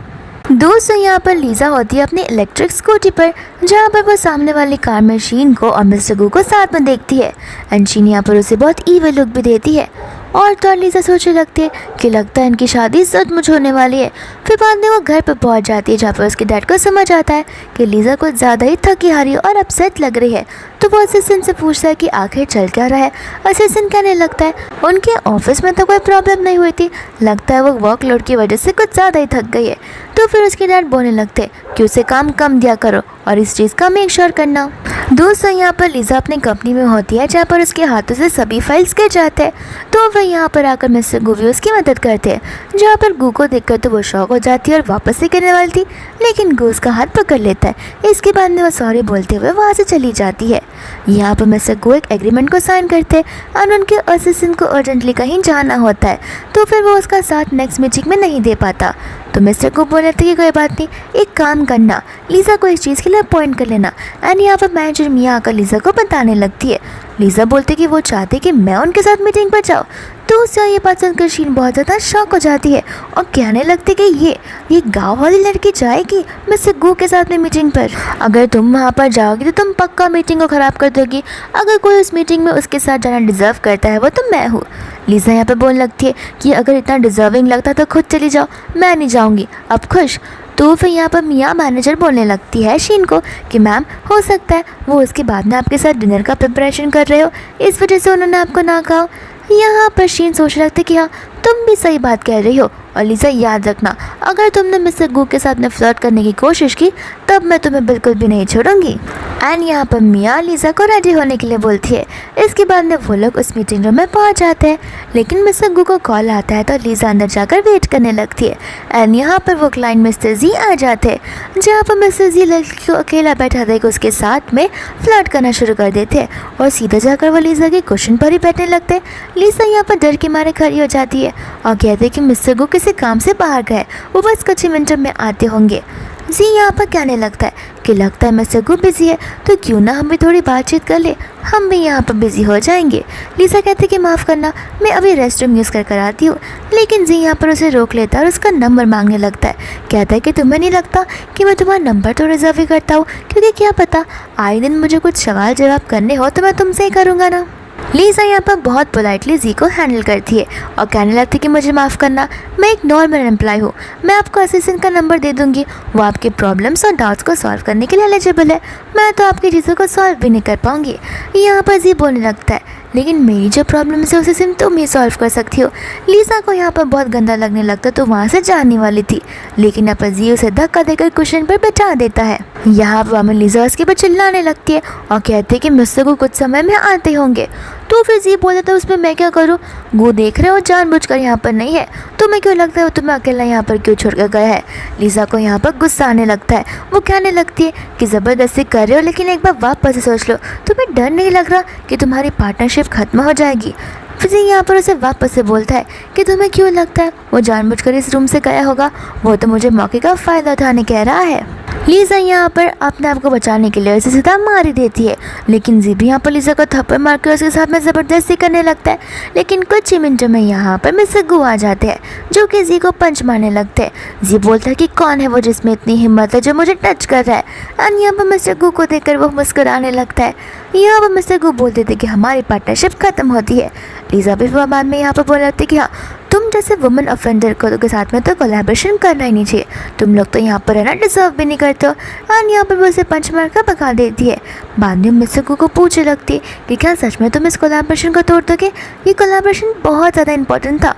दोस्तों यहाँ पर लीजा होती है अपनी इलेक्ट्रिक स्कूटी पर, जहाँ पर वो सामने वाली कार में शीन को और मिस्टर गू को साथ में देखती है। एंड शीन यहाँ पर उसे बहुत ईविल लुक भी देती है। और तो लीजा सोचने लगती है कि लगता है इनकी शादी सचमुच होने वाली है। फिर बाद में वो घर पर पहुँच जाती है, जहाँ पर उसके डैड को समझ आता है कि लीजा कुछ ज़्यादा ही थकी हारी और अपसेट लग रही है। तो वो असिस्टेंट से पूछता है कि आखिर चल क्या रहा है। असिस्टेंट कहने लगता है उनके ऑफिस में तो कोई प्रॉब्लम नहीं हुई थी, लगता है वो वर्कलोड की वजह से कुछ ज़्यादा ही थक गई है। तो फिर उसके डैड बोलने लगते कि उसे काम कम दिया करो और इस चीज़ का मेक श्योर करना। दोस्तों यहाँ पर लिज़ा अपनी कंपनी में होती है जहाँ पर उसके हाथों से सभी फाइल्स गिर जाते हैं। तो वह यहाँ पर आकर मिस्टर गू भी उसकी मदद करते हैं। जहाँ पर गू को देखकर तो वो शॉक हो जाती है और वापस से गिरने वाली थी, लेकिन गू उसका हाथ पकड़ लेता है। इसके बाद में वो सॉरी बोलते हुए वहाँ से चली जाती है। यहाँ पर मिस्टर गू एक एग्रीमेंट को साइन करते हैं और उनके असिस्टेंट को अर्जेंटली कहीं जाना होता है, तो फिर वो उसका साथ नेक्स्ट मीटिंग में नहीं दे पाता। तो मिस्टर को बोल रहे थे कि कोई बात नहीं, एक काम करना, लिज़ा को इस चीज़ के लिए अपॉइंट कर लेना। एंड यहाँ पर मैनेजर मियाँ आकर लिज़ा को बताने लगती है। लिज़ा बोलती कि वो चाहते कि मैं उनके साथ मीटिंग पर जाऊँ। तो उससे ये बात सुनकर शीन बहुत ज़्यादा शॉक हो जाती है और कहने लगती कि ये गाँव वाली लड़की जाएगी मिस्टर गू के साथ में मीटिंग पर। अगर तुम वहाँ पर जाओगी तो तुम पक्का मीटिंग को ख़राब कर दोगी। अगर कोई उस मीटिंग में उसके साथ जाना डिज़र्व करता है वो तो मैं हूँ। लिज़ा यहाँ पर बोलने लगती है कि अगर इतना डिज़र्विंग लगता तो खुद चली जाओ, मैं नहीं जाऊँगी, अब खुश। तो फिर यहाँ पर मियाँ मैनेजर बोलने लगती है शीन को कि मैम हो सकता है वो उसके बाद में आपके साथ डिनर का प्रिपरेशन कर रहे हो, इस वजह से उन्होंने आपको ना कहा। यहाँ पर शीन सोचने लगती कि हाँ तुम भी सही बात कह रही हो, और लिज़ा याद रखना अगर तुमने मिस्टर गू के साथ में फ्लर्ट करने की कोशिश की तब मैं तुम्हें बिल्कुल भी नहीं छोड़ूंगी। एंड यहाँ पर मियाँ लिज़ा को रेडी होने के लिए बोलती है। इसके बाद में वो लोग उस मीटिंग रूम में पहुँच जाते हैं, लेकिन मिस्टर गू को कॉल आता है तो लिज़ा अंदर जाकर वेट करने लगती है। एंड यहाँ पर वो क्लाइंट मिस्टर जी आ जाते हैं, जहाँ पर मिस्टर जी लड़की को अकेला बैठा देकर उसके साथ में फ्लर्ट करना शुरू कर देते हैं और सीधा जाकर वो लिज़ा के कुशन पर ही बैठने लगते हैं। लिज़ा यहाँ पर डर के मारे खड़ी हो जाती है और कहते हैं कि मिस्टर गू किसी काम से बाहर गए, वो बस कुछ ही मिनटों में आते होंगे। जी यहाँ पर कहने लगता है कि लगता है मिस्टर गू बिजी है, तो क्यों ना हम भी थोड़ी बातचीत कर ले, हम भी यहाँ पर बिजी हो जाएंगे। लिज़ा कहती कि माफ़ करना मैं अभी रेस्ट रूम यूज़ कर आती हूँ, लेकिन जी यहाँ पर उसे रोक लेता है और उसका नंबर मांगने लगता है। कहता है कि तुम्हें नहीं लगता कि मैं तुम्हारा नंबर तो रिजर्व ही करता हूँ, क्योंकि क्या पता आए दिन मुझे कुछ सवाल जवाब करने हो तो मैं तुमसे ही करूँगा ना। लिज़ा यहाँ पर बहुत पोलाइटली जी को हैंडल करती है और कहने लगती है कि मुझे माफ़ करना, मैं एक नॉर्मल एम्प्लॉय हूँ, मैं आपको असिस्टेंट का नंबर दे दूँगी, वो आपके प्रॉब्लम्स और डाउट्स को सॉल्व करने के लिए एलिजिबल है, मैं तो आपकी चीज़ों को सॉल्व भी नहीं कर पाऊँगी। यहाँ पर जी बोलने लगता है लेकिन मेरी जो प्रॉब्लम्स है उसे सिर्फ तुम ही सॉल्व कर सकती हो। लिज़ा को यहाँ पर बहुत गंदा लगने लगता तो वहाँ से जाने वाली थी, लेकिन यहाँ पर जी उसे धक्का देकर कुशन पर बैठा देता है। यहाँ पर लिज़ा उसके ऊपर चिल्लाने लगती है और कहती है कि मुझसे को कुछ समय में आते होंगे। तो फिर जी बोल देता है उसमें मैं क्या करूँ, वो देख रहे हो जानबूझकर यहाँ पर नहीं है, तुम्हें क्यों लगता है वो तुम्हें अकेला यहाँ पर क्यों छोड़ कर गया है। लिज़ा को यहाँ पर गुस्सा आने लगता है, वो कहने लगती है कि ज़बरदस्ती कर रहे हो, लेकिन एक बार वापस से सोच लो, तुम्हें डर नहीं लग रहा कि तुम्हारी पार्टनरशिप ख़त्म हो जाएगी। फिर यहाँ पर उसे वापस से बोलता है कि तुम्हें क्यों लगता है वो जानबूझकर इस रूम से गया होगा, वो तो मुझे मौके का फ़ायदा उठाने कह रहा है। लिज़ा यहाँ पर अपने आप को बचाने के लिए उसे सीधा मार ही देती है, लेकिन जी भी यहाँ पर लिज़ा को थप्पड़ मारकर उसके साथ में ज़बरदस्ती करने लगता है। लेकिन कुछ ही मिनटों में यहाँ पर मिस्टर गू आ जाते हैं, जो कि जी को पंच मारने लगते हैं। जी बोलता है कि कौन है वो जिसमें इतनी हिम्मत है जो मुझे टच कर रहा है। एंड यहाँ पर मिस्टर गू को देखकर वो मुस्कुराने लगता है। यहाँ पर मिस्टर गू बोल देते कि हमारी पार्टनरशिप ख़त्म होती है। लिज़ा भी बाद में यहाँ पर बोल रही थी कि हाँ तुम जैसे वुमेन ऑफेंडर को के साथ में तो कोलैबोरेशन करना ही नहीं चाहिए, तुम लोग तो यहाँ पर रहना डिजर्व भी नहीं करते हो। एंड यहाँ पर वो उसे पंच मार कर भगा देती है। बाद में मिस्टर गू को पूछने लगती है कि क्या सच में तुम इस कोलैबोरेशन को तोड़ दोगे, ये कोलैबोरेशन बहुत ज़्यादा इंपॉर्टेंट था।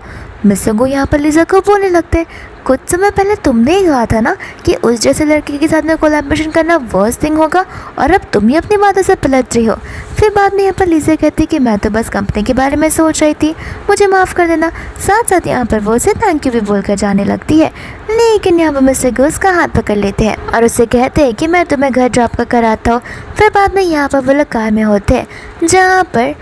मिस्टर गू यहाँ पर लिज़ा को बोलने लगते हैं कुछ समय पहले तुमने ही कहा था ना कि उस जैसे लड़के के साथ में कोलैबोरेशन करना वर्स्ट थिंग होगा, और अब तुम ही अपनी बातों से पलट रही हो। फिर बाद में यहाँ पर लिज़ा कहती कि मैं तो बस कंपनी के बारे में सोच रही थी, मुझे माफ़ कर देना। साथ साथ यहाँ पर वो उसे थैंक यू भी बोलकर जाने लगती है, लेकिन यहाँ पर मिस्टर गू उसका हाथ पकड़ लेते हैं और उससे कहते हैं कि मैं तुम्हें घर ड्रॉप कराता हूँ। फिर बाद में यहाँ पर वो लोग कार में होते हैं, जहाँ पर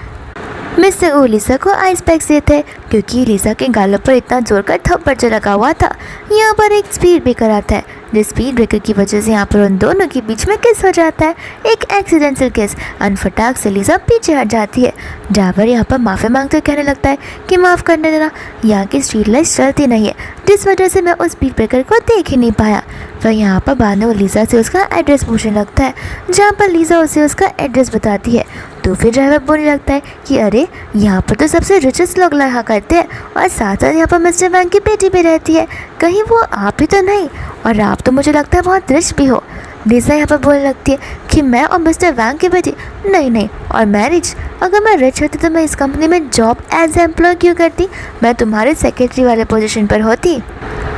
मिस्टर ओ लिज़ा को आइस पैक्स देते हैं, क्योंकि लिज़ा के गालों पर इतना जोर का थप्पड़ जो लगा हुआ था। यहाँ पर एक स्पीड ब्रेकर आता है, जिस स्पीड ब्रेकर की वजह से यहाँ पर उन दोनों के बीच में किस हो जाता है, एक एक्सीडेंटल किस। फटाक से लिज़ा पीछे हट जाती है। ड्राइवर यहाँ पर माफ़ी मांगते हुए कहने लगता है कि माफ़ करने देना, यहाँ की स्ट्रीट लाइट चलती नहीं है, जिस वजह से मैं उस स्पीड ब्रेकर को देख ही नहीं पाया। वह यहाँ पर बाद में वो लिज़ा से उसका एड्रेस पूछने लगता है, जहाँ पर लिज़ा उसे उसका एड्रेस बताती है। तो फिर ड्राइवर बोलने लगता है कि अरे यहाँ पर तो सबसे रिचेस्ट लोग रहा करते हैं, और साथ साथ यहाँ पर मिस्टर वैंग की बेटी भी रहती है, कहीं वो आप ही तो नहीं, और आप तो मुझे लगता है बहुत रिच भी हो। लिज़ा यहाँ पर बोलने लगती है कि मैं और मिस्टर वैंग की बेटी, नहीं, और मैं रिच, अगर मैं रिच होती तो मैं इस कंपनी में जॉब एज ए एम्प्लॉय क्यों करती, मैं तुम्हारे सेक्रेटरी वाले पोजीशन पर होती।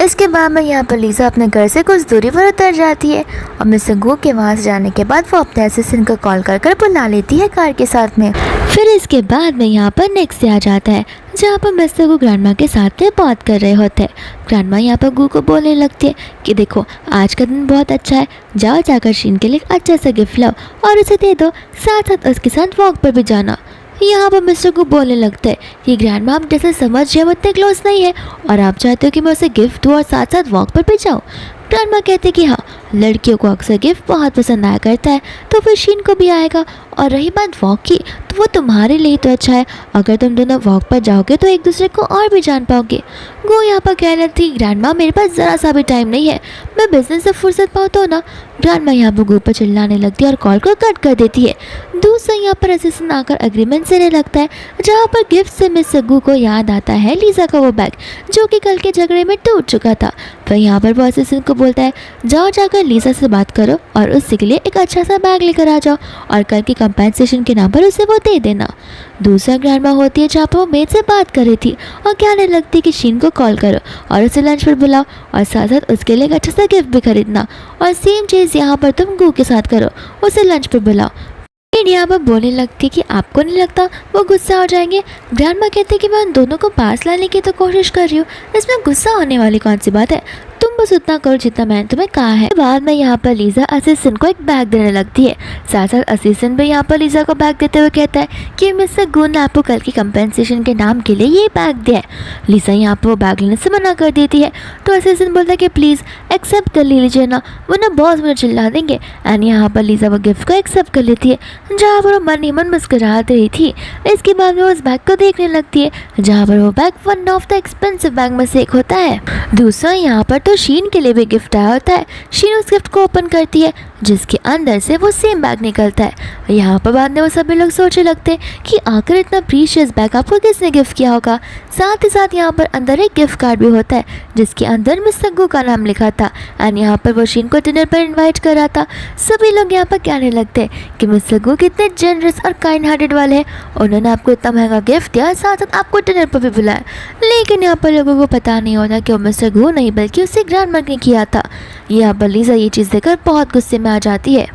इसके बाद में यहाँ पर लीजा अपने घर से कुछ दूरी पर उतर जाती है और मिस्टर गू के वहाँ से जाने के बाद वो अपने असिस्टेंट को कॉल कर बुला लेती है कार के साथ में। फिर इसके बाद में यहाँ पर नेक्स्ट डे आ जाता है जहाँ पर मिस्टर गू ग्रैंडमा के साथ में बात कर रहे होते हैं। ग्रैंडमा यहाँ पर गू को बोलने लगती है कि देखो आज का दिन बहुत अच्छा है, जाओ जाकर शीन के लिए एक अच्छा सा गिफ्ट लाओ और उसे दे दो, साथ साथ उसके साथ वॉक पर भी जाना। यहाँ पर मिस्टर को बोलने लगता है कि ग्रैंडमा आप जैसे समझ रहे हम उतने क्लोज नहीं है और आप चाहते हो कि मैं उसे गिफ्ट दूँ और साथ साथ वॉक पर भी जाऊँ। ग्रैंडमा कहते कि हाँ, लड़कियों को अक्सर गिफ्ट बहुत पसंद आया करता है, तो फिर शीन को भी आएगा। और रही बात वॉक की, तो वो तुम्हारे लिए तो अच्छा है, अगर तुम दोनों वॉक पर जाओगे तो एक दूसरे को और भी जान पाओगे। गो यहाँ पर कह रही थी ग्रैंडमा मेरे पास ज़रा सा भी टाइम नहीं है, मैं बिजनेस से फुर्सत पाऊँ तो ना। ग्रैंडमा यहाँ पर गो पर चिल्लाने लगती है और कॉल को कट कर देती है। दूसरा यहाँ पर असिस्टेंट आकर एग्रीमेंट से लगता है जहाँ पर गिफ्ट से मिस गू को याद आता है लीजा का वो बैग जो कि कल के झगड़े में टूट चुका था। फिर यहाँ पर वो असिस्टेंट को बोलता है जाओ जाकर लीजा से बात करो और उसके लिए एक अच्छा सा बैग लेकर आ जाओ और कल की कंपेंसेशन के नाम पर उसे वो दे देना। दूसरा ग्रैंडमा होती है जहाँ पर वो मेड से बात कर रही थी और कहने लगती है कि शीन को कॉल करो और उसे लंच पर बुलाओ और साथ साथ उसके लिए एक अच्छा सा गिफ्ट भी खरीदना। और सेम चीज़ यहाँ पर तुम गू के साथ करो, उसे लंच पर बुलाओ। यहाँ पर बोलने लगती कि आपको नहीं लगता वो गुस्सा हो जाएंगे। ग्रैंडमा कहते कि मैं उन दोनों को पास लाने की तो कोशिश कर रही हूँ, इसमें गुस्सा होने वाली कौन सी बात है, तुम बस उतना करो जितना मैंने तुम्हें कहा है। बाद में यहाँ पर लीजा असिस्टेंट को एक बैग देने लगती है। साथ साथ असिस्टेंट भी यहाँ पर लीजा को बैग देते हुए कहता है कि मिस्टर गू ने आपको कल की कंपेंसेशन के नाम के लिए ये बैग दिया है। लीजा यहाँ पर वो बैग लेने से मना कर देती है तो असिस्टेंट बोलता है कि प्लीज़ एक्सेप्ट कर लीजिए ना, वरना बॉस मुझे चिल्ला देंगे। एंड यहाँ पर लीजा वो गिफ्ट को एक्सेप्ट कर लेती है जहाँ पर वो मन ही मन मुस्कुराती रही थी। इसके बाद वो उस बैग को देखने लगती है जहाँ पर वो bag one of the expensive bag में से एक होता है। दूसरा यहाँ पर तो शीन के लिए भी गिफ्ट आया होता है। शीन उस गिफ्ट को ओपन करती है जिसके अंदर से वो सेम बैग निकलता है। यहाँ पर बाद में वो सभी लोग सोचने लगते हैं कि आखिर इतना प्रीशियस बैग आपको किसने गिफ्ट किया होगा। साथ ही साथ यहाँ पर अंदर एक गिफ्ट कार्ड भी होता है जिसके अंदर मिस्टर गू का नाम लिखा था एंड यहाँ पर वो शीन को डिनर पर इन्वाइट कर रहा था। सभी लोग यहाँ पर कहने लगते हैं कि मिस्टर गू कितने जनरस और काइंड हार्टेड वाले हैं, उन्होंने आपको इतना महंगा गिफ्ट दिया, साथ साथ आपको डिनर पर भी बुलाया। लेकिन यहाँ पर लोगों को पता नहीं होता कि वो मिस्टर गू नहीं बल्कि उससे ग्रैंडमा ने किया था। यहाँ पर लीजा ये चीज़ देखकर बहुत गुस्से में आ जाती है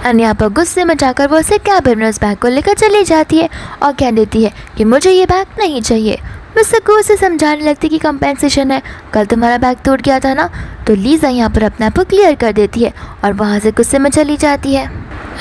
और यहाँ पर गुस्से में जाकर वो उसे कैबिन में उस बैग को लेकर चली जाती है और कह देती है कि मुझे ये बैग नहीं चाहिए। मिस्टर गू उसे समझाने लगती कि कंपेंसेशन है, कल तुम्हारा बैग टूट गया था ना। तो लीजा यहाँ पर अपने आप को क्लियर कर देती है और वहाँ से गुस्से में चली जाती है।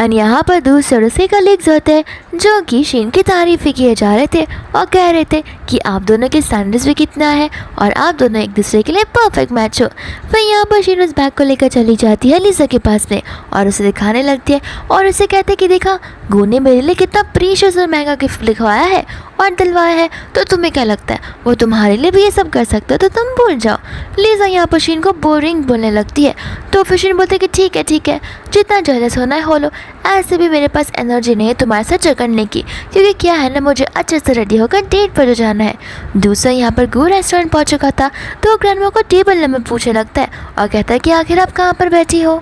और यहाँ पर दूसरे उसके कलीग्स होते हैं जो कि शीन की तारीफ़ें किए जा रहे थे और कह रहे थे कि आप दोनों के स्टैंडर्ड्स भी कितना है और आप दोनों एक दूसरे के लिए परफेक्ट मैच हो। फिर यहाँ पर शीन उस बैग को लेकर चली जाती है लीजा के पास में और उसे दिखाने लगती है और उसे कहते हैं कि देखा गू ने मेरे लिए कितना प्रीशियस और महंगा गिफ्ट लिखवाया है और दिलवाया है, तो तुम्हें क्या लगता है वो तुम्हारे लिए भी ये सब कर सकता है, तो तुम भूल जाओ। लीजा यहाँ पर शीन को बोरिंग बोलने लगती है तो फिर शीन बोलते कि ठीक है जितना जेलस होना है हो लो, ऐसे भी मेरे पास एनर्जी नहीं है तुम्हारे साथ झगड़ने की, क्योंकि क्या है ना मुझे अच्छे से रेडी होकर डेट पर जाना है। दूसरा यहाँ पर गू रेस्टोरेंट पहुँच चुका था तो ग्रैंडमा को टेबल नंबर पूछने लगता है और कहता है कि आखिर आप कहाँ पर बैठी हो।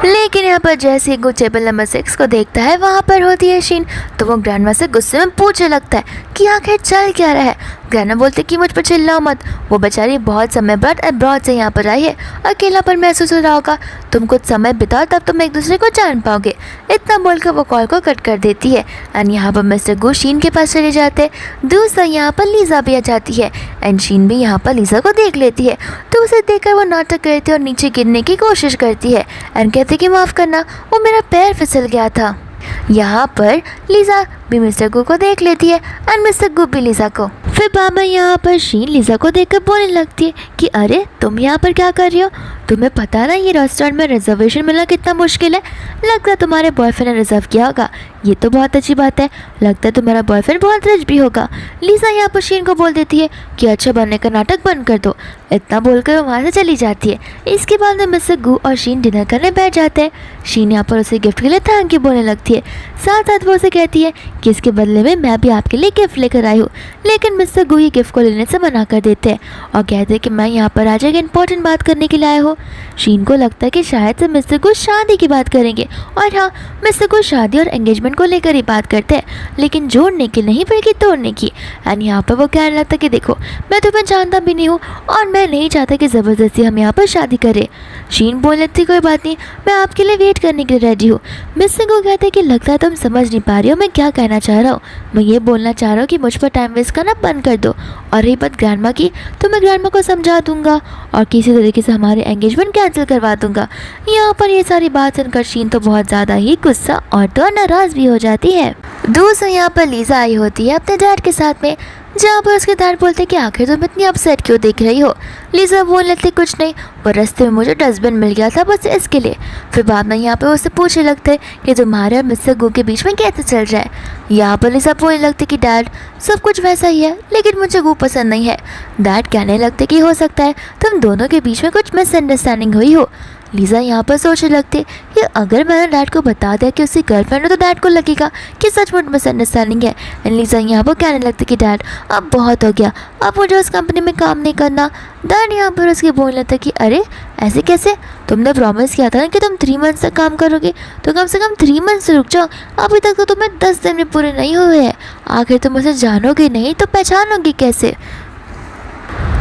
लेकिन यहाँ पर जैसे ही गू टेबल नंबर 6 को देखता है वहाँ पर होती है शीन, तो वो ग्रैंडमा से गुस्से में पूछने लगता है कि आखिर चल क्या रहा है। ग्रैंडमा बोलते कि मुझ पर चिल्लाओ मत, वो बेचारी बहुत समय बाद अब्रॉड से यहाँ पर आई है, अकेलापन महसूस हो रहा होगा, तुम कुछ समय बिताओ तब तुम एक दूसरे को जान पाओगे। इतना बोलकर वो कॉल को कट कर देती है एंड यहाँ पर मिस्टर गू शीन के पास चले जाते हैं। दूसरा यहाँ पर लीजा भी आ जाती है एंड शीन भी यहाँ पर लीजा को देख लेती है तो उसे देखकर वो नाटक करती है और नीचे गिरने की कोशिश करती है एंड कहते कि माफ़ करना वो मेरा पैर फिसल गया था। यहाँ पर लीजा भी मिस्टर गू को देख लेती है एंड मिस्टर गू भी लीजा को। फिर बाबा यहाँ पर शीन लीजा को देखकर बोलने लगती है कि अरे तुम यहाँ पर क्या कर रही हो, तुम्हें पता ना ये रेस्टोरेंट में रिजर्वेशन मिलना कितना मुश्किल है, लगता है तुम्हारे बॉयफ्रेंड ने रिजर्व किया होगा, ये तो बहुत अच्छी बात है, लगता है तुम्हारा बॉयफ्रेंड बहुत रिच भी होगा। लीजा यहाँ पर शीन को बोल देती है कि अच्छा बनने का नाटक बंद कर दो। इतना बोलकर वो वहाँ से चली जाती है। इसके बाद में मिस्टर गू और शीन डिनर करने बैठ जाते हैं। शीन यहाँ पर उसे गिफ्ट के लिए थैंक यू बोलने लगती है, साथ साथ वो उसे कहती है कि इसके बदले में मैं भी आपके लिए गिफ्ट लेकर आई हूँ। लेकिन मिस्टर गू ये गिफ्ट को लेने से मना कर देते हैं और कहते हैं कि मैं यहाँ पर आज एक इंपॉर्टेंट बात करने के लिए आया हूँ। शीन को लगता है कि शायद से मिस्टर गू शादी की बात करेंगे और हाँ, मिस्टर गू शादी और एंगेजमेंट रिलेशन को लेकर ही बात करते हैं, लेकिन जोड़ने की नहीं बल्कि तोड़ने की। एंड यहाँ पर वो कहने लगता है कि देखो मैं तुम्हें जानता भी नहीं हूँ और मैं नहीं चाहता कि ज़बरदस्ती हम यहाँ पर शादी करें। शीन बोल लेती कोई बात नहीं, मैं आपके लिए वेट करने के लिए रेडी हूँ। मिस्टर गो कहते हैं कि लगता है तुम समझ नहीं पा रही हो मैं क्या कहना चाह रहा हूँ। मैं ये बोलना चाह रहा हूँ कि मुझ पर टाइम वेस्ट करना बंद कर दो। और रही बात ग्रैंडमा की, तो मैं ग्रैंडमा को समझा दूंगा और किसी तरीके से हमारे एंगेजमेंट कैंसिल करवा दूंगा। यहाँ पर ये सारी बात सुनकर शीन तो बहुत ज़्यादा ही गुस्सा और तो नाराज़ भी हो जाती है। दूसरा यहाँ पर लीजा आई होती है अपने डैड के साथ में, जहाँ पर उसके डैड बोलते कि आखिर तुम इतनी अपसेट क्यों दिख रही हो। लीजा बोल लेती कुछ नहीं, वो रास्ते में मुझे डस्टबिन मिल गया था बस इसके लिए। फिर बाद में यहाँ पे उससे पूछने लगते कि तुम्हारे और मिस्टर गो के बीच में कैसे चल रहा है। यहाँ पर लीजा बोलने लगती कि डैड सब कुछ वैसा ही है लेकिन मुझे गो पसंद नहीं है। डैड कहने लगते कि हो सकता है तुम दोनों के बीच में कुछ मिसअंडरस्टैंडिंग हुई हो। लीजा यहाँ पर सोचने लगती कि अगर मैंने डैड को बता दिया कि उसकी गर्लफ्रेंड है तो डैड को लगेगा कि सचमुच मिसअंडरस्टैंडिंग है। एंड लीजा यहाँ पर कहने लगती कि डैड अब बहुत हो गया, अब मुझे उस कंपनी में काम नहीं करना। डैड यहाँ पर उसके बोलने लगता कि अरे ऐसे कैसे, तुमने प्रॉमिस किया था ना कि तुम 3 मंथ्स तक काम करोगे, तो कम से कम 3 मंथ्स रुक जाओ। अभी तक तो तुम्हें 10 दिन भी पूरे नहीं हुए हैं। आखिर तुम उसे जानोगे नहीं तो पहचानोगे कैसे।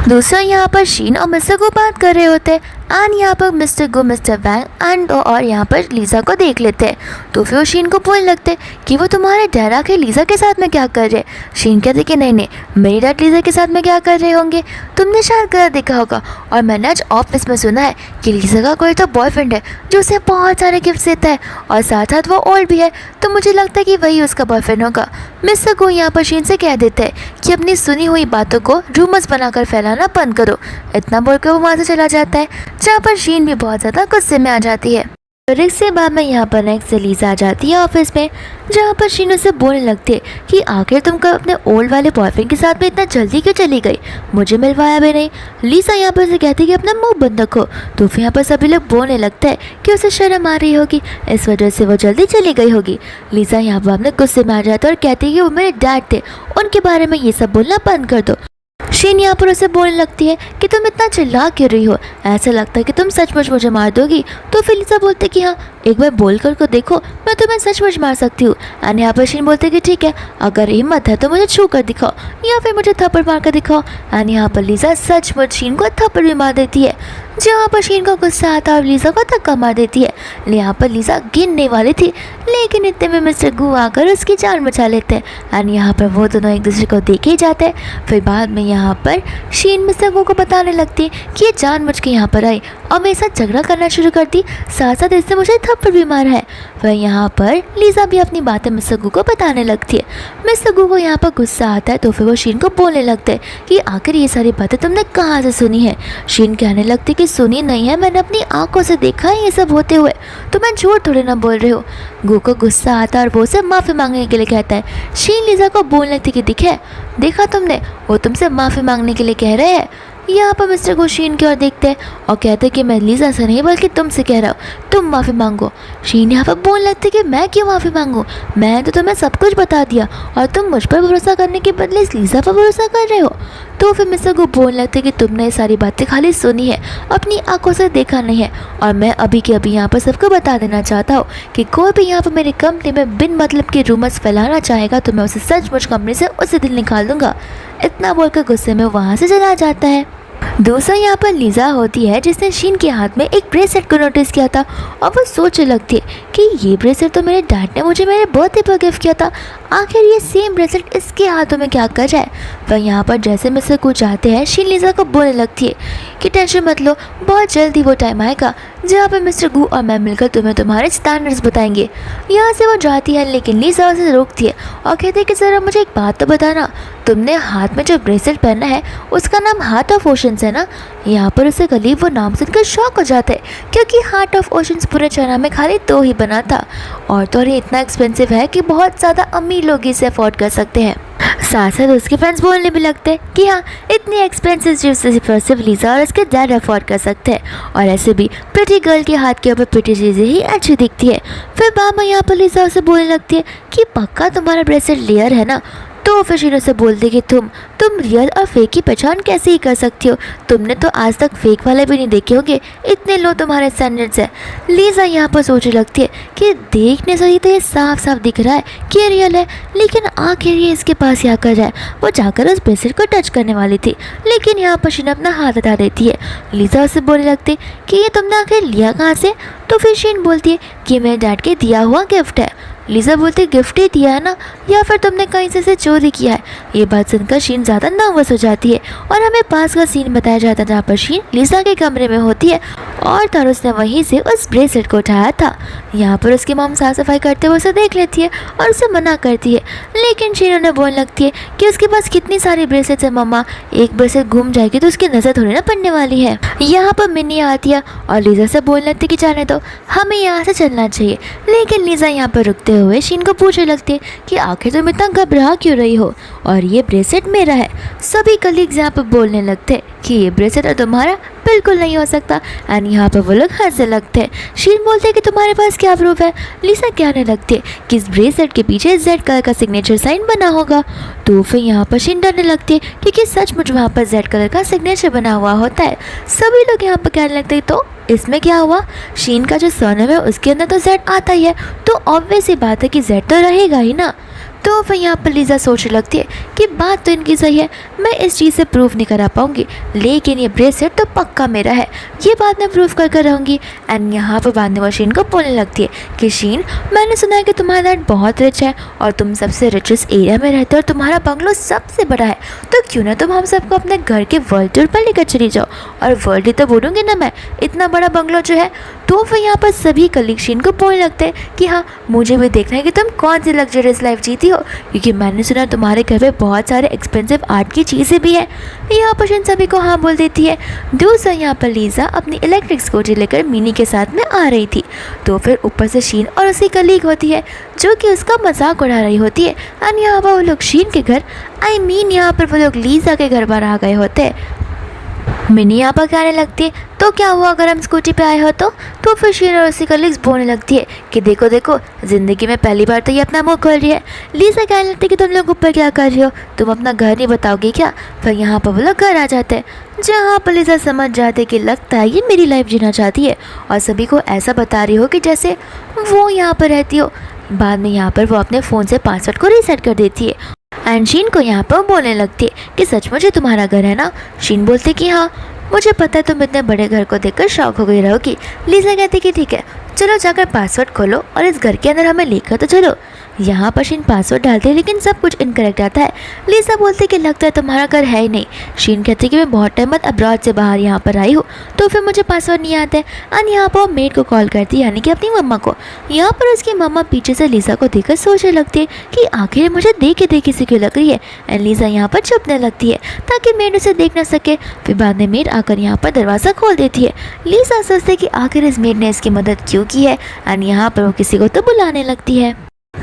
दूसरा यहाँ पर शीन और मिस्टर गो बात कर रहे होते हैं एंड यहाँ पर mister go mister Wang and और यहाँ पर लीजा को देख लेते हैं। तो फिर वो शीन को बोलने लगते कि वो तुम्हारे डैड आके लीजा के साथ में क्या कर रहे। शीन कहते कि नहीं मेरे डैड लीजा के साथ में क्या कर रहे होंगे, तुमने शायद गलत देखा होगा। और मैंने आज ऑफिस में सुना है कि लीजा का कोई तो बॉयफ्रेंड है जो उसे बहुत सारे गिफ्ट देता है और साथ साथ वो ओल्ड भी है, तो मुझे लगता है कि वही उसका बॉयफ्रेंड होगा। मिस्टर गो यहाँ पर शीन से कह देते हैं कि अपनी सुनी हुई बातों को रूमर्स बनाकर फैलाना बंद करो। इतना बोलकर वो वहाँ से चला जाता है, जहाँ पर शीन भी बहुत ज़्यादा गुस्से में आ जाती है। ब्रेक से बाद में यहाँ पर नेक्स्ट से लीजा आ जाती है ऑफिस में, जहाँ पर शीन उसे बोलने लगती है कि आखिर तुम कब अपने ओल्ड वाले बॉयफ्रेंड के साथ में इतना जल्दी क्यों चली गई, मुझे मिलवाया भी नहीं। लीजा यहाँ पर से कहती है कि अपना मुंह बंद रखो। तो फिर यहाँ पर सभी लोग बोलने लगता है कि उसे शर्म आ रही होगी, इस वजह से वो जल्दी चली गई होगी। लीजा यहाँ पर अपने गुस्से में आ जाता है और कहती है कि वो मेरे डैड थे, उनके बारे में ये सब बोलना बंद कर दो। शीन यहाँ पर उसे बोलने लगती है कि तुम इतना चिल्ला क्यों रही हो, ऐसा लगता है कि तुम सचमुच मुझे मार दोगी। तो फिर लीजा बोलते कि हाँ एक बार बोल कर को देखो, मैं तुम्हें सचमुच मार सकती हूँ। एंड यहाँ पर शीन बोलते कि ठीक है, अगर हिम्मत है तो मुझे छू कर दिखाओ या फिर मुझे थप्पड़ मार कर दिखाओ। एंड यहाँ पर लीजा सचमुच शीन को थप्पड़ भी मार देती है, जहाँ पर शीन को गुस्सा आता है और लीजा को धक्का मार देती है। यहाँ पर लीजा गिरने वाली थी, लेकिन इतने में मिस्टर गू आकर उसकी जान बचा लेते हैं। एंड यहाँ पर वो दोनों एक दूसरे को देखे ही जाते हैं। फिर बाद में यहाँ पर शीन मिस्टर गू को बताने लगती है कि ये जानबूझ के यहाँ पर आई और मेरे साथ झगड़ा करना शुरू कर दी, साथ साथ इसने मुझे थप्पड़ भी मारा है। वह यहाँ पर लीजा भी अपनी बातें मिस्टर गू को बताने लगती है। मिस्टर गू को यहाँ पर गुस्सा आता है, तो फिर वो शीन को बोलने लगते हैं कि आखिर ये सारी बातें तुमने कहाँ से सुनी है। शीन कहने लगती कि सुनी नहीं है, मैंने अपनी आंखों से देखा है ये सब होते हुए, तो मैं झूठ थोड़ी ना बोल रही हो। गू को गुस्सा आता है और वो उसे माफ़ी मांगने के लिए कहता है। शीन लीजा को बोलने लगती कि देखा तुमने, वो तुमसे माफ़ी मांगने के लिए कह रहे हैं। यहाँ पर मिस्टर गो शीन की ओर देखते हैं और कहते हैं कि मैं लीजा से नहीं बल्कि तुमसे कह रहा हूँ, तुम माफ़ी मांगो। शीन यहाँ पर बोलने लगती कि मैं क्यों माफ़ी मांगूँ, मैं तो तुम्हें सब कुछ बता दिया और तुम मुझ पर भरोसा करने के बदले इस लीजा पर भरोसा कर रहे हो। तो फिर मिस्टर गो बोलने लगते कि तुमने ये सारी बातें खाली सुनी है, अपनी आंखों से देखा नहीं है। और मैं अभी के अभी यहाँ पर सबको बता देना चाहता हूँ कि कोई भी यहाँ पर मेरी कंपनी में बिन मतलब के रूमर्स फैलाना चाहेगा तो मैं उसे सचमुच कंपनी से उसी दिन निकाल दूंगा। इतना बोलकर गुस्से में वहाँ से चला जाता है। दूसरा यहाँ पर लीजा होती है जिसने शीन के हाथ में एक ब्रेसलेट को नोटिस किया था और वो सोचने लगती है कि ये ब्रेसलेट तो मेरे डैड ने मुझे मेरे बर्थडे पर गिफ्ट किया था, आखिर ये सेम ब्रेसलेट इसके हाथों में क्या कर रहा है। वह यहाँ पर जैसे मिस्टर कुछ जाते हैं, शीन लीजा को बोलने लगती है कि टेंशन मत लो, बहुत जल्दी वो टाइम आएगा जहाँ पर मिस्टर गू और मैं मिलकर तुम्हें तुम्हारे स्टैंडर्ड्स बताएंगे। यहाँ से वो जाती है, लेकिन लीजा उसे रोकती है और कहती है कि ज़रा मुझे एक बात तो बताना, तुमने हाथ में जो ब्रेसलेट पहना है उसका नाम हार्ट ऑफ ओशंस है ना। यहाँ पर उसे करीब वो नाम सुनकर शॉक हो जाता है, क्योंकि हार्ट ऑफ ओशंस पूरे चाइना में खाली 2 ही बना था और तो ये इतना एक्सपेंसिव है कि बहुत ज़्यादा अमीर लोग इसे अफोर्ड कर सकते हैं। साथ साथ उसके फ्रेंड्स बोलने भी लगते हैं कि हाँ इतनी एक्सपेंसिव चीज़ सिर्फ लीजा और उसके डैड अफोर्ड कर सकते हैं, और ऐसे भी प्रिटी गर्ल के हाथ के ऊपर प्रिटी चीज़ें ही अच्छी दिखती है। फिर बाबा यहाँ पर लीजा उसे बोलने लगती है कि पक्का तुम्हारा ब्रेसलेट लेयर है ना। तो फिर शीन उसे बोलती कि तुम रियल और फेक की पहचान कैसे ही कर सकती हो, तुमने तो आज तक फेक वाले भी नहीं देखे होंगे, इतने लो तुम्हारे स्टैंडर्ड्स है। लीजा यहाँ पर सोचने लगती है कि देखने से ही तो ये साफ साफ दिख रहा है कि ये रियल है, लेकिन आखिर ये इसके पास क्या कर रहा है। वो जाकर उस ब्रेसलेट को टच करने वाली थी, लेकिन यहाँ पर शीन अपना हाथ हटा देती है। लीजा उसे बोलने लगती कि ये तुमने आखिर लिया कहाँ से। तो फिर शीन बोलती है कि मेरे डैड के दिया हुआ गिफ्ट है। लीजा बोलती गिफ्ट ही दिया है ना, या फिर तुमने कहीं से इसे चोरी किया है। ये बात सुनकर शीन ज़्यादा नर्वस हो जाती है और हमें पास का सीन बताया जाता है जहाँ पर शीन लीजा के कमरे में होती है और तब उसने वहीं से उस ब्रेसलेट को उठाया था। यहाँ पर उसकी मॉम साफ सफाई करते हुए उसे देख लेती है और उसे मना करती है, लेकिन शीन उन्हें बोलने लगती है कि उसके पास कितनी सारी ब्रेसलेट्स है मम्मा, एक ब्रेसलेट घूम जाएगी तो उसकी नज़र थोड़ी ना पड़ने वाली है। यहाँ पर मिनी आती है और लीजा से बोलने लगती है कि जाने दो, हमें यहाँ से चलना चाहिए। लेकिन लीजा यहाँ पर रुकते हुए शीन को पूछने लगती है कि आखिर तुम इतना घबरा क्यों रही हो, और ये ब्रेसलेट मेरा है। सभी कलीग्स यहाँ पर बोलने लगते कि ये ब्रेसलेट तो तुम्हारा बिल्कुल नहीं हो सकता, एंड यहाँ पर वो लोग हंसने लगते हैं। शीन बोलते हैं कि तुम्हारे पास क्या प्रूफ है। लीजा कहने लगती है कि इस ब्रेसलेट के पीछे जेड कलर का सिग्नेचर साइन बना होगा। तो फिर यहाँ पर शीन डरने लगती है क्योंकि सचमुच वहाँ पर जेड कलर का सिग्नेचर बना हुआ होता है। सभी लोग यहाँ पर कहने लगते हैं तो इसमें क्या हुआ, शीन का जो सरनेम है उसके अंदर तो जेड आता ही है, तो ऑब्वियस ही बात है कि जेड तो रहेगा ही ना। तो फिर यहाँ पर लीजा सोचने लगती है कि बात तो इनकी सही है, मैं इस चीज़ से प्रूफ नहीं करा पाऊंगी, लेकिन ये ब्रेसलेट तो पक्का मेरा है, ये बात मैं प्रूफ कर कर रहूँगी। एंड यहाँ पर बाद में वो शीन को बोलने लगती है कि शीन, मैंने सुना है कि तुम्हारा डैड बहुत रिच है और तुम सबसे रिचेस्ट एरिया में रहते हो और तुम्हारा बंगलो सबसे बड़ा है, तो क्यों ना तुम हम सबको अपने घर के वर्ल्ड टूर पर लेकर चली जाओ। और वर्ल्ड ही तो बोलूँगी ना मैं, इतना बड़ा बंगलो जो है। तो फिर यहाँ पर सभी कलीग शीन को बोलने लगते हैं कि हाँ, मुझे भी देखना है कि तुम कौन सी लग्जरियस लाइफ जीती हो, क्योंकि मैंने सुना तुम्हारे घर पे बहुत सारे एक्सपेंसिव आर्ट की चीज़ें भी है। यहाँ पर शीन सभी को हाँ बोल देती है। दूसरा यहाँ पर लीजा अपनी इलेक्ट्रिक स्कूटी लेकर मिनी के साथ में आ रही थी, तो फिर ऊपर से शीन और उसकी कलीग होती है जो कि उसका मजाक उड़ा रही होती है। एंड यहाँ पर वो लोग शीन के घर, यहाँ पर वो लोग लीजा के घर पर आ गए होते हैं। मिनी यहाँ पर कहने लगती है तो क्या हुआ अगर हम स्कूटी पे आए हो तो फिर शीन और उसकी कलीग्स बोलने लगती है कि देखो देखो, ज़िंदगी में पहली बार तो ये अपना मुंह खोल रही है। लीजा कहने लगती है कि तुम लोग ऊपर क्या कर रही हो, तुम अपना घर नहीं बताओगे क्या। फिर यहाँ पर वो लोग घर आ जाते हैं, जहाँ पर लीजा समझ जाते कि लगता है ये मेरी लाइफ जीना चाहती है और सभी को ऐसा बता रही हो कि जैसे वो यहाँ पर रहती हो। बाद में यहाँ पर वो अपने फ़ोन से पासवर्ड को रीसेट कर देती है एंड शीन को यहाँ पर बोलने लगती है कि सचमुच तुम्हारा घर है ना। शीन बोलते कि हाँ, मुझे पता है तुम इतने बड़े घर को देखकर शॉक हो गई रहोगी। लीजा कहती कि ठीक है, चलो जाकर पासवर्ड खोलो और इस घर के अंदर हमें लेकर तो चलो। यहाँ पर शीन पासवर्ड डालते हैं लेकिन सब कुछ इनकरेक्ट आता है। लीजा बोलती कि लगता है तुम्हारा घर है ही नहीं। शीन कहती कि मैं बहुत टाइम बाद अब्रॉड से बाहर यहाँ पर आई हूँ, तो फिर मुझे पासवर्ड नहीं आता है। एंड यहाँ पर मेड को कॉल करती है, यानी कि अपनी मम्मा को। यहाँ पर उसकी मम्मा पीछे से लीजा को देखकर सोचने लगती है कि आखिर मुझे देखे से क्यों लग रही है। एंड लीजा यहाँ पर छुपने लगती है ताकि मेड उसे देख ना सके। फिर बाद में मेड आकर यहाँ पर दरवाज़ा खोल देती है। लीजा सोचती कि आखिर इस मेड ने इसकी मदद क्यों की है। एंड यहाँ पर वो किसी को तो बुलाने लगती है।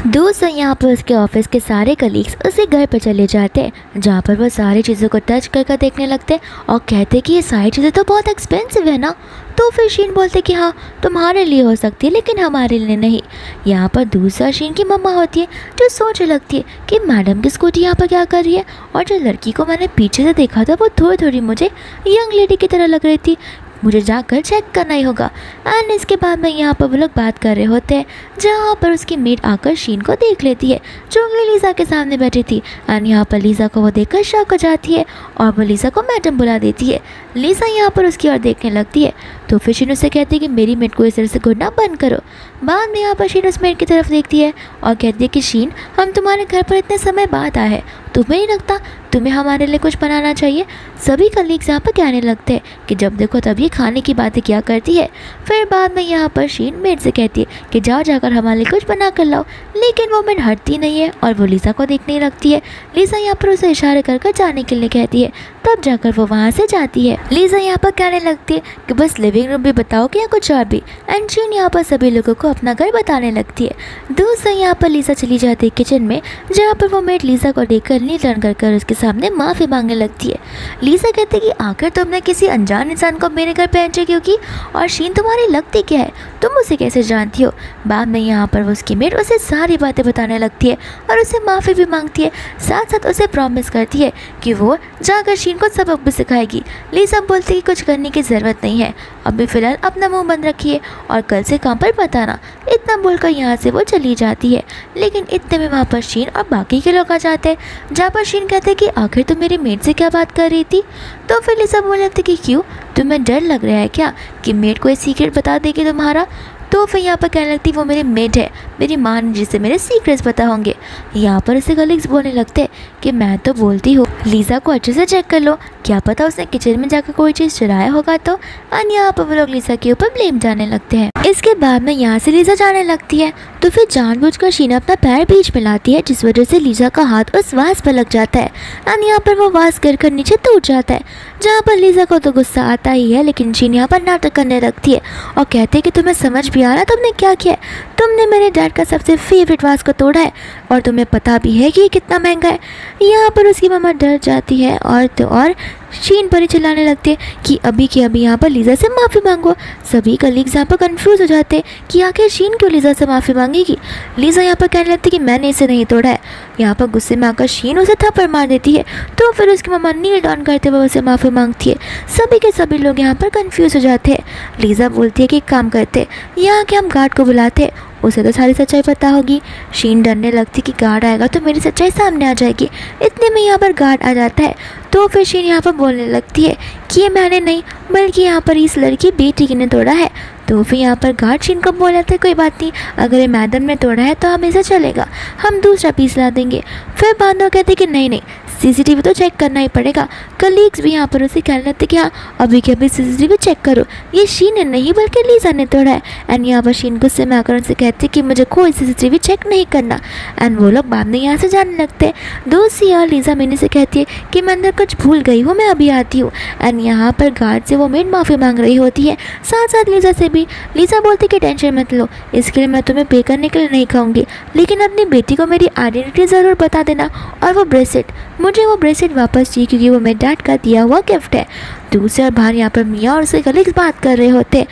दोस्तों यहाँ पर उसके ऑफिस के सारे कलीग्स उसी घर पर चले जाते हैं, जहाँ पर वो सारी चीज़ों को टच कर देखने लगते हैं और कहते हैं कि ये सारी चीज़ें तो बहुत एक्सपेंसिव है ना। तो फिर शीन बोलते कि हाँ, तुम्हारे लिए हो सकती है लेकिन हमारे लिए नहीं। यहाँ पर दूसरा शीन की मम्मा होती है जो सोचने लगती है कि मैडम की स्कूटी यहाँ पर क्या कर रही है, और जो लड़की को मैंने पीछे से देखा था वो थोड़ी थोड़ी मुझे यंग लेडी की तरह लग रही थी, मुझे जाकर चेक करना ही होगा। एंड इसके बाद में यहाँ पर वो लोग बात कर रहे होते हैं, जहाँ पर उसकी मेड आकर शीन को देख लेती है जो कि लीजा के सामने बैठी थी। एंड यहाँ पर लीजा को वो देखकर शॉक हो जाती है और वो लीजा को मैडम बुला देती है। लीजा यहाँ पर उसकी ओर देखने लगती है, तो फिर शीन उससे कहती है कि मेरी मेड को इस तरह से घूरना बंद करो। बाद में यहाँ पर शीन उस मेड की तरफ देखती है और कहती है कि शीन, हम तुम्हारे घर पर इतने समय बाद आए हैं, तुम्हें नहीं लगता तुम्हें हमारे लिए कुछ बनाना चाहिए। सभी कलीग्स यहाँ पर कहने लगते हैं कि जब देखो तब ये खाने की बातें क्या करती है। फिर बाद में यहाँ पर शीन मेड से कहती है कि जाओ जाकर हमारे लिए कुछ बना कर लाओ, लेकिन वो मेड हटती नहीं है और वो लीजा को देखने लगती है। लीजा यहाँ पर उसे इशारे कर जाने के लिए कहती है, तब जाकर वो वहाँ से जाती है। लीजा यहाँ पर कहने लगती है कि बस लिविंग रूम भी बताओगे या कुछ और भी। एंड शीन यहाँ पर सभी लोगों को अपना घर बताने लगती है। दूसरा यहाँ पर लीजा चली जाती है किचन में, जहाँ पर वो मेड लीजा को देखकर नी टर्न कर उसके सामने माफ़ी मांगने लगती है। लीजा कहती है कि आखिर तुमने किसी अनजान इंसान को मेरे घर पे एंट्री क्यों की, और शीन तुम्हारी लगती क्या है, तुम उसे कैसे जानती हो। बाद में यहाँ पर वो उसकी मेट उसे सारी बातें बताने लगती है और उसे माफ़ी भी मांगती है। साथ साथ उसे प्रॉमिस करती है कि वो जाकर शीन को सबक भी सिखाएगी। लीजा बोलती है कि कुछ करने की ज़रूरत नहीं है, अभी फ़िलहाल अपना मुंह बंद रखिए और कल से काम पर बताना। इतना बोलकर यहाँ से वो चली जाती है। लेकिन इतने में वहाँ पर शीन और बाकी के लोग आ जाते हैं, जहाँ पर शीन कहते हैं कि आखिर तुम मेरी मेट से क्या बात कर रही थी। तो फिर लीजा बोल लगती कि क्यों, तुम्हें डर लग रहा है क्या कि मेट को ये सीक्रेट बता देगी तुम्हारा। तो फिर यहाँ पर कहने लगती वो मेरी मेट है, मेरी माँ ने जिसे मेरे सीक्रेट्स पता होंगे। यहाँ पर उसे कलीग्स बोलने लगते कि मैं तो बोलती हूँ लीज़ा को अच्छे से चेक कर लो, क्या पता उसने किचन में जाकर कोई चीज़ चुराया होगा। तो और यहाँ पर वो लोग लीज़ा के ऊपर ब्लेम जाने लगते हैं। इसके बाद में यहाँ से लीज़ा जाने लगती है तो फिर जानबूझकर शीना अपना पैर बीच में लाती है, जिस वजह से लीज़ा का हाथ उस वास पर लग जाता है और यहाँ पर वो वास गिरकर नीचे टूट जाता है। जहाँ पर लीज़ा को तो गुस्सा आता ही है, लेकिन शीन यहाँ पर नाटक करने लगती है और कहते हैं कि तुम्हें समझ भी आ रहा तुमने क्या किया है, तुमने मेरे डैड का सबसे फेवरेट वास को तोड़ा है और तुम्हें पता भी है कि ये कितना महंगा है। यहाँ पर उसकी मम्मा डर जाती है और शीन पर ही चिल्लाने लगते हैं कि अभी के अभी यहाँ पर लीज़ा से माफ़ी मांगो। सभी कलीग्स यहाँ पर कंफ्यूज हो जाते हैं कि आखिर शीन क्यों लीज़ा से माफ़ी मांगेगी। लीज़ा यहाँ पर कहने लगती है कि मैंने इसे नहीं तोड़ा है। यहाँ पर गुस्से में आकर शीन उसे थप्पड़ मार देती है तो फिर उसकी मम्मा नील डाउन करते हुए उसे माफ़ी मांगती है। सभी के सभी लोग यहाँ पर कन्फ्यूज़ हो जाते हैं। लीज़ा बोलती है कि एक काम करते यहाँ के हम गार्ड को बुलाते हैं, उसे तो सारी सच्चाई पता होगी। शीन डरने लगती कि गार्ड आएगा तो मेरी सच्चाई सामने आ जाएगी। इतने में यहाँ पर गार्ड आ जाता है तो फिर शीन यहाँ पर बोलने लगती है कि ये मैंने नहीं बल्कि यहाँ पर इस लड़की बेटी ने तोड़ा है। तो फिर यहाँ पर गार्ड शीन को बोल रहे थे कोई बात नहीं, अगर ये मैडम ने तोड़ा है तो हमेशा चलेगा, हम दूसरा पीस ला देंगे। फिर बाद में कहते कि नहीं सीसीटीवी तो चेक करना ही पड़ेगा। कलीग्स भी यहाँ पर उसे कहने लगते कि हाँ अभी के अभी सीसीटीवी चेक करो, ये शीन ने नहीं बल्कि लीज़ा ने तोड़ा है। एंड यहाँ पर शीन गुस्से में आकर उनसे कहती कि मुझे कोई सीसीटीवी चेक नहीं करना। एंड वो लोग बाद में यहाँ से जाने लगते हैं। दूसरी और लीज़ा मैंने से कहती है कि मैं अंदर कुछ भूल गई हूँ, मैं अभी आती हूँ। एंड यहाँ पर गार्ड से वो मेड माफ़ी मांग रही होती है, साथ साथ लीज़ा से भी। लीज़ा बोलती कि टेंशन मत लो, इसके लिए मैं तुम्हें पे करने के लिए नहीं कहूँगी, लेकिन अपनी बेटी को मेरी आइडेंटिटी ज़रूर बता देना। और वो ब्रेसलेट, मुझे वो ब्रेसलेट वापस चाहिए क्योंकि वो मेरे डैड का दिया हुआ गिफ्ट है। दूसरी ओर बाहर यहाँ पर मियाँ और उसके कलीग्स बात कर रहे होते हैं।